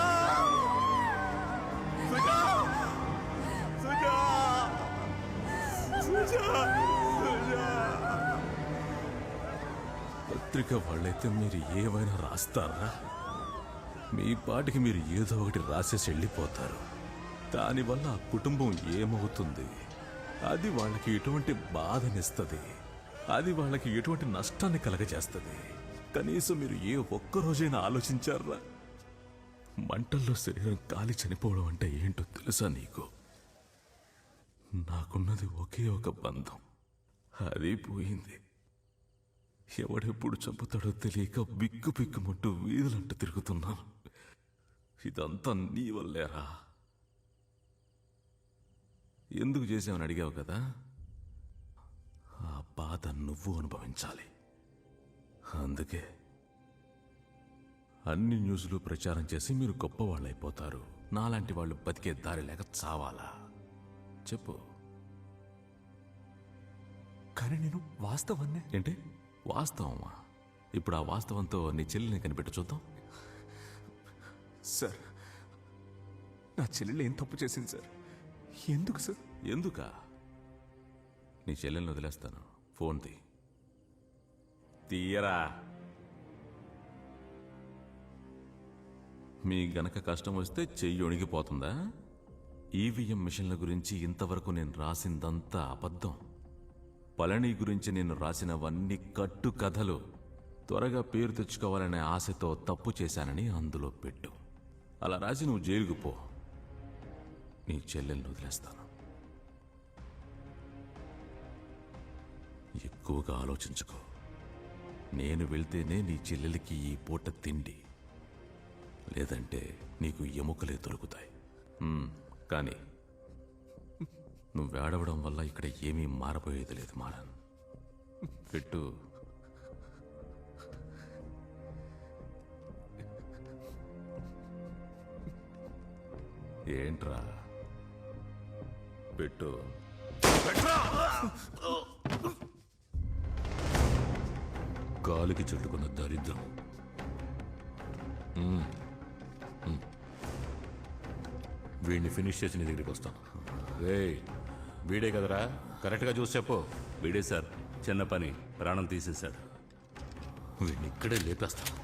సుజా! సుజా! సుజా! సుజా! పత్రిక వాళ్ళైతే మీరు ఏమైనా రాస్తారా? మీ పాటికి మీరు ఏదో ఒకటి రాసేసి వెళ్ళిపోతారు. దానివల్ల ఆ కుటుంబం ఏమవుతుంది? అది వాళ్ళకి ఎటువంటి బాధనిస్తుంది, అది వాళ్ళకి ఎటువంటి నష్టాన్ని కలగజేస్తుంది. కనీసం మీరు ఏ ఒక్కరోజైనా ఆలోచించారా? మంటల్లో శరీరం కాలి చనిపోవడం అంటే ఏంటో తెలుసా నీకు? నాకున్నది ఒకే ఒక బంధం, అది పోయింది. ఎవడెప్పుడు చంపుతాడో తెలియక బిక్కు బిక్కుమంటూ వీధులంటూ తిరుగుతున్నాను. ఇదంతా నీ వల్లేరా? ఎందుకు చేసామని అడిగావు కదా, ఆ బాధ నువ్వు అనుభవించాలి. అందుకే అన్ని న్యూస్లు ప్రచారం చేసి మీరు గొప్పవాళ్ళైపోతారు. నాలాంటి వాళ్ళు బతికే దారి లేక చావాలా? చెప్పు. కానీ నేను వాస్తవాన్ని. ఏంటి వాస్తవమా? ఇప్పుడు ఆ వాస్తవంతో నీ చెల్లిని కనిపెట్టు చూద్దాం. సార్, నా చెల్లెలు ఏం తప్పు చేసింది సార్? ఎందుకు సార్? ఎందుకా? నీ చెల్లెల్ని వదిలేస్తాను. ఫోన్ తీయరా. మీ గనక కష్టం వస్తే చెయ్యి ఒణిగిపోతుందా? ఈవీఎం మిషన్ల గురించి ఇంతవరకు నేను రాసిందంతా అబద్ధం. పళని గురించి నేను రాసినవన్నీ కట్టు కథలు. త్వరగా పేరు తెచ్చుకోవాలనే ఆశతో తప్పు చేశానని అందులో పెట్టు. అలా రాసి నువ్వు జైలుకు పో. నీ చెల్లెల్ని వదిలేస్తాను. ఎక్కువగా ఆలోచించుకో. నేను వెళ్తేనే నీ చెల్లెలికి ఈ పూట తిండి, లేదంటే నీకు ఎముకలే దొరుకుతాయి. కానీ నువ్వేడవడం వల్ల ఇక్కడ ఏమీ మారబోయేది లేదు మారన్. పెట్టు. ఏంట్రా పెట్టు. గాలికి చుట్టుకున్న దరిద్రం. వీడిని ఫినిష్ చేసి నీ దగ్గరికి వస్తాను. వీడే కదరా, కరెక్ట్గా చూసి చెప్పు. వీడే సార్, చిన్న పని, ప్రాణం తీసేశాడు. వీడిని ఇక్కడే లేపేస్తాను.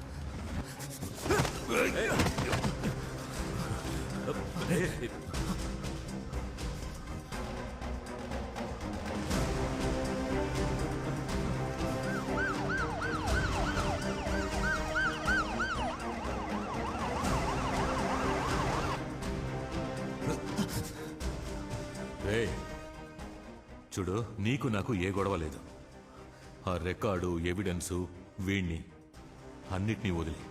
చూడు, నీకు నాకు ఏ గొడవ లేదు. ఆ రికార్డు, ఎవిడెన్సు, వీణ్ణి అన్నిటినీ వదిలి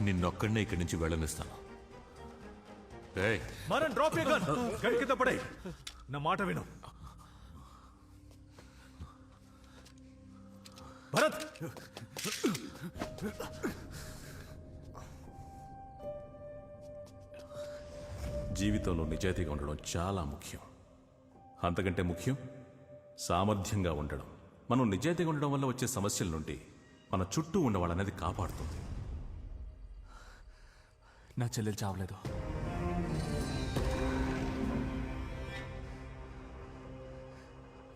నిన్నొక్కడనే ఇక్కడి నుంచి వెళ్ళనిస్తాను. కింద పడే, నా మాట విను. భరత్, జీవితంలో నిజాయితీగా ఉండడం చాలా ముఖ్యం. అంతకంటే ముఖ్యం సామర్థ్యంగా ఉండడం. మనం నిజాయితీగా ఉండడం వల్ల వచ్చే సమస్యల నుండి మన చుట్టూ ఉన్న వాళ్ళనేది కాపాడుతుంది. నా చెల్లెలు చావలేదు.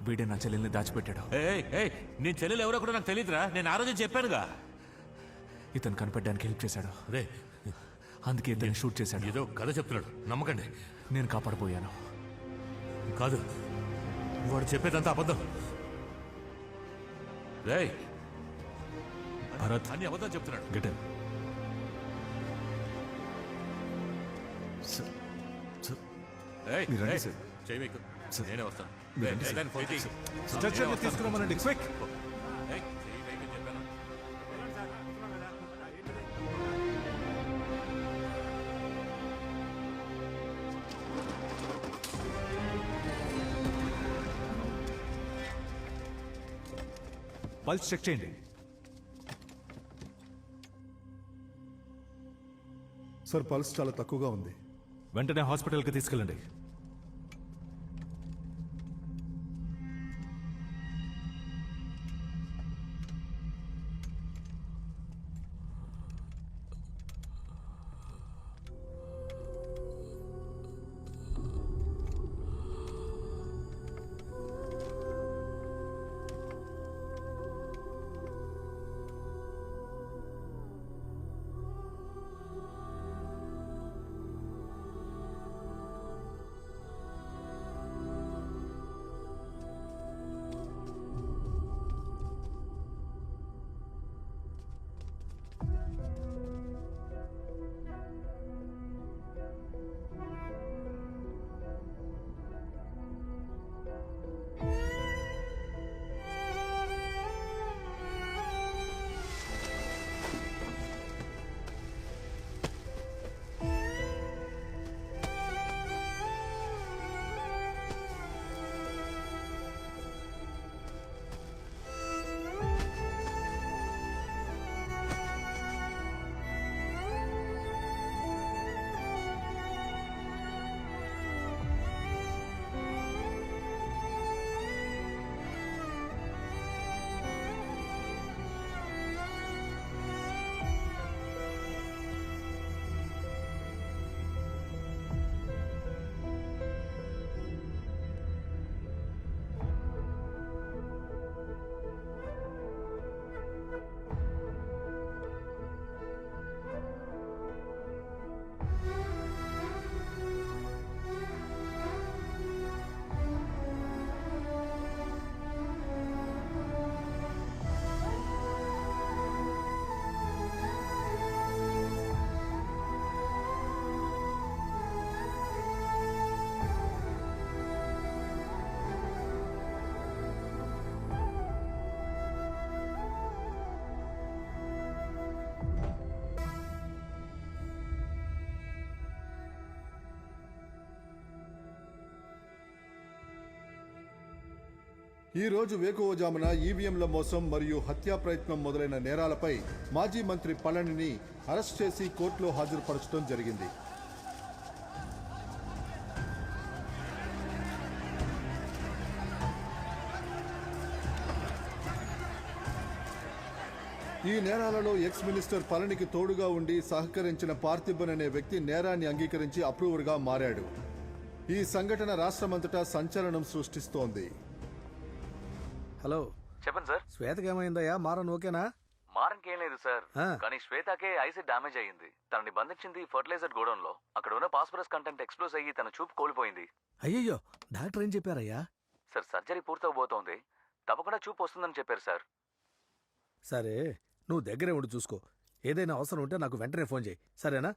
వీడే నా చెల్లెల్ని దాచిపెట్టాడు. నీ చెల్లెలు ఎవరో కూడా నాకు తెలియదురా. నేను ఆ రోజు చెప్పానుగా. ఇతను కనిపెట్టడానికి హెల్ప్ చేశాడు. అందుకే ఇతను షూట్ చేశాడు. ఏదో కథ చెప్తున్నాడు, నమ్మకండి. నేను కాపాడపోయాను. కాదు, వాడు చెప్పేదంతా అబద్ధం. భరత్ అన్ని అబద్ధాలు చెప్తున్నాడు. గెటన్, నేనే వస్తాను. స్ట్రక్చర్ తీసుకురామనండి. క్విక్. పల్స్ చెక్ చేయండి. సార్, పల్స్ చాలా తక్కువగా ఉంది. వెంటనే హాస్పిటల్కి తీసుకెళ్ళండి. ఈ రోజు వేకువజామున ఈవీఎంల మోసం మరియు హత్యా ప్రయత్నం మొదలైన నేరాలపై మాజీ మంత్రి పళనిని అరెస్ట్ చేసి కోర్టులో హాజరుపరచడం జరిగింది. ఈ నేరాలలో ఎక్స్ మినిస్టర్ పళనికి తోడుగా ఉండి సహకరించిన పార్థిబన్ అనే వ్యక్తి నేరాన్ని అంగీకరించి అప్రూవర్గా మారాడు. ఈ సంఘటన రాష్ట్రమంతటా సంచలనం సృష్టిస్తోంది. హలో చెప్పండి సార్. శ్వేతకి ఏమైందయ్యా? మారన్ ఓకేనా? మారన్కేం లేదు సార్, కానీ శ్వేతకే ఐసెట్ డ్యామేజ్ అయ్యింది. తనని బంధించింది ఫర్టిలైజర్ గోడౌన్ లో. అక్కడ ఉన్న ఫాస్ఫరస్ కంటెంట్ ఎక్స్ప్లోజ్ అయ్యి తన చూపు కోల్పోయింది. అయ్యయ్యో, డాక్టర్ ఏం చెప్పారయ్యా? సార్ సర్జరీ పూర్తవబోతోంది, తప్పకుండా చూపు వస్తుందని చెప్పారు సార్. సరే, నువ్వు దగ్గరే ఉండి చూసుకో. ఏదైనా అవసరం ఉంటే నాకు వెంటనే ఫోన్ చేయి, సరేనా?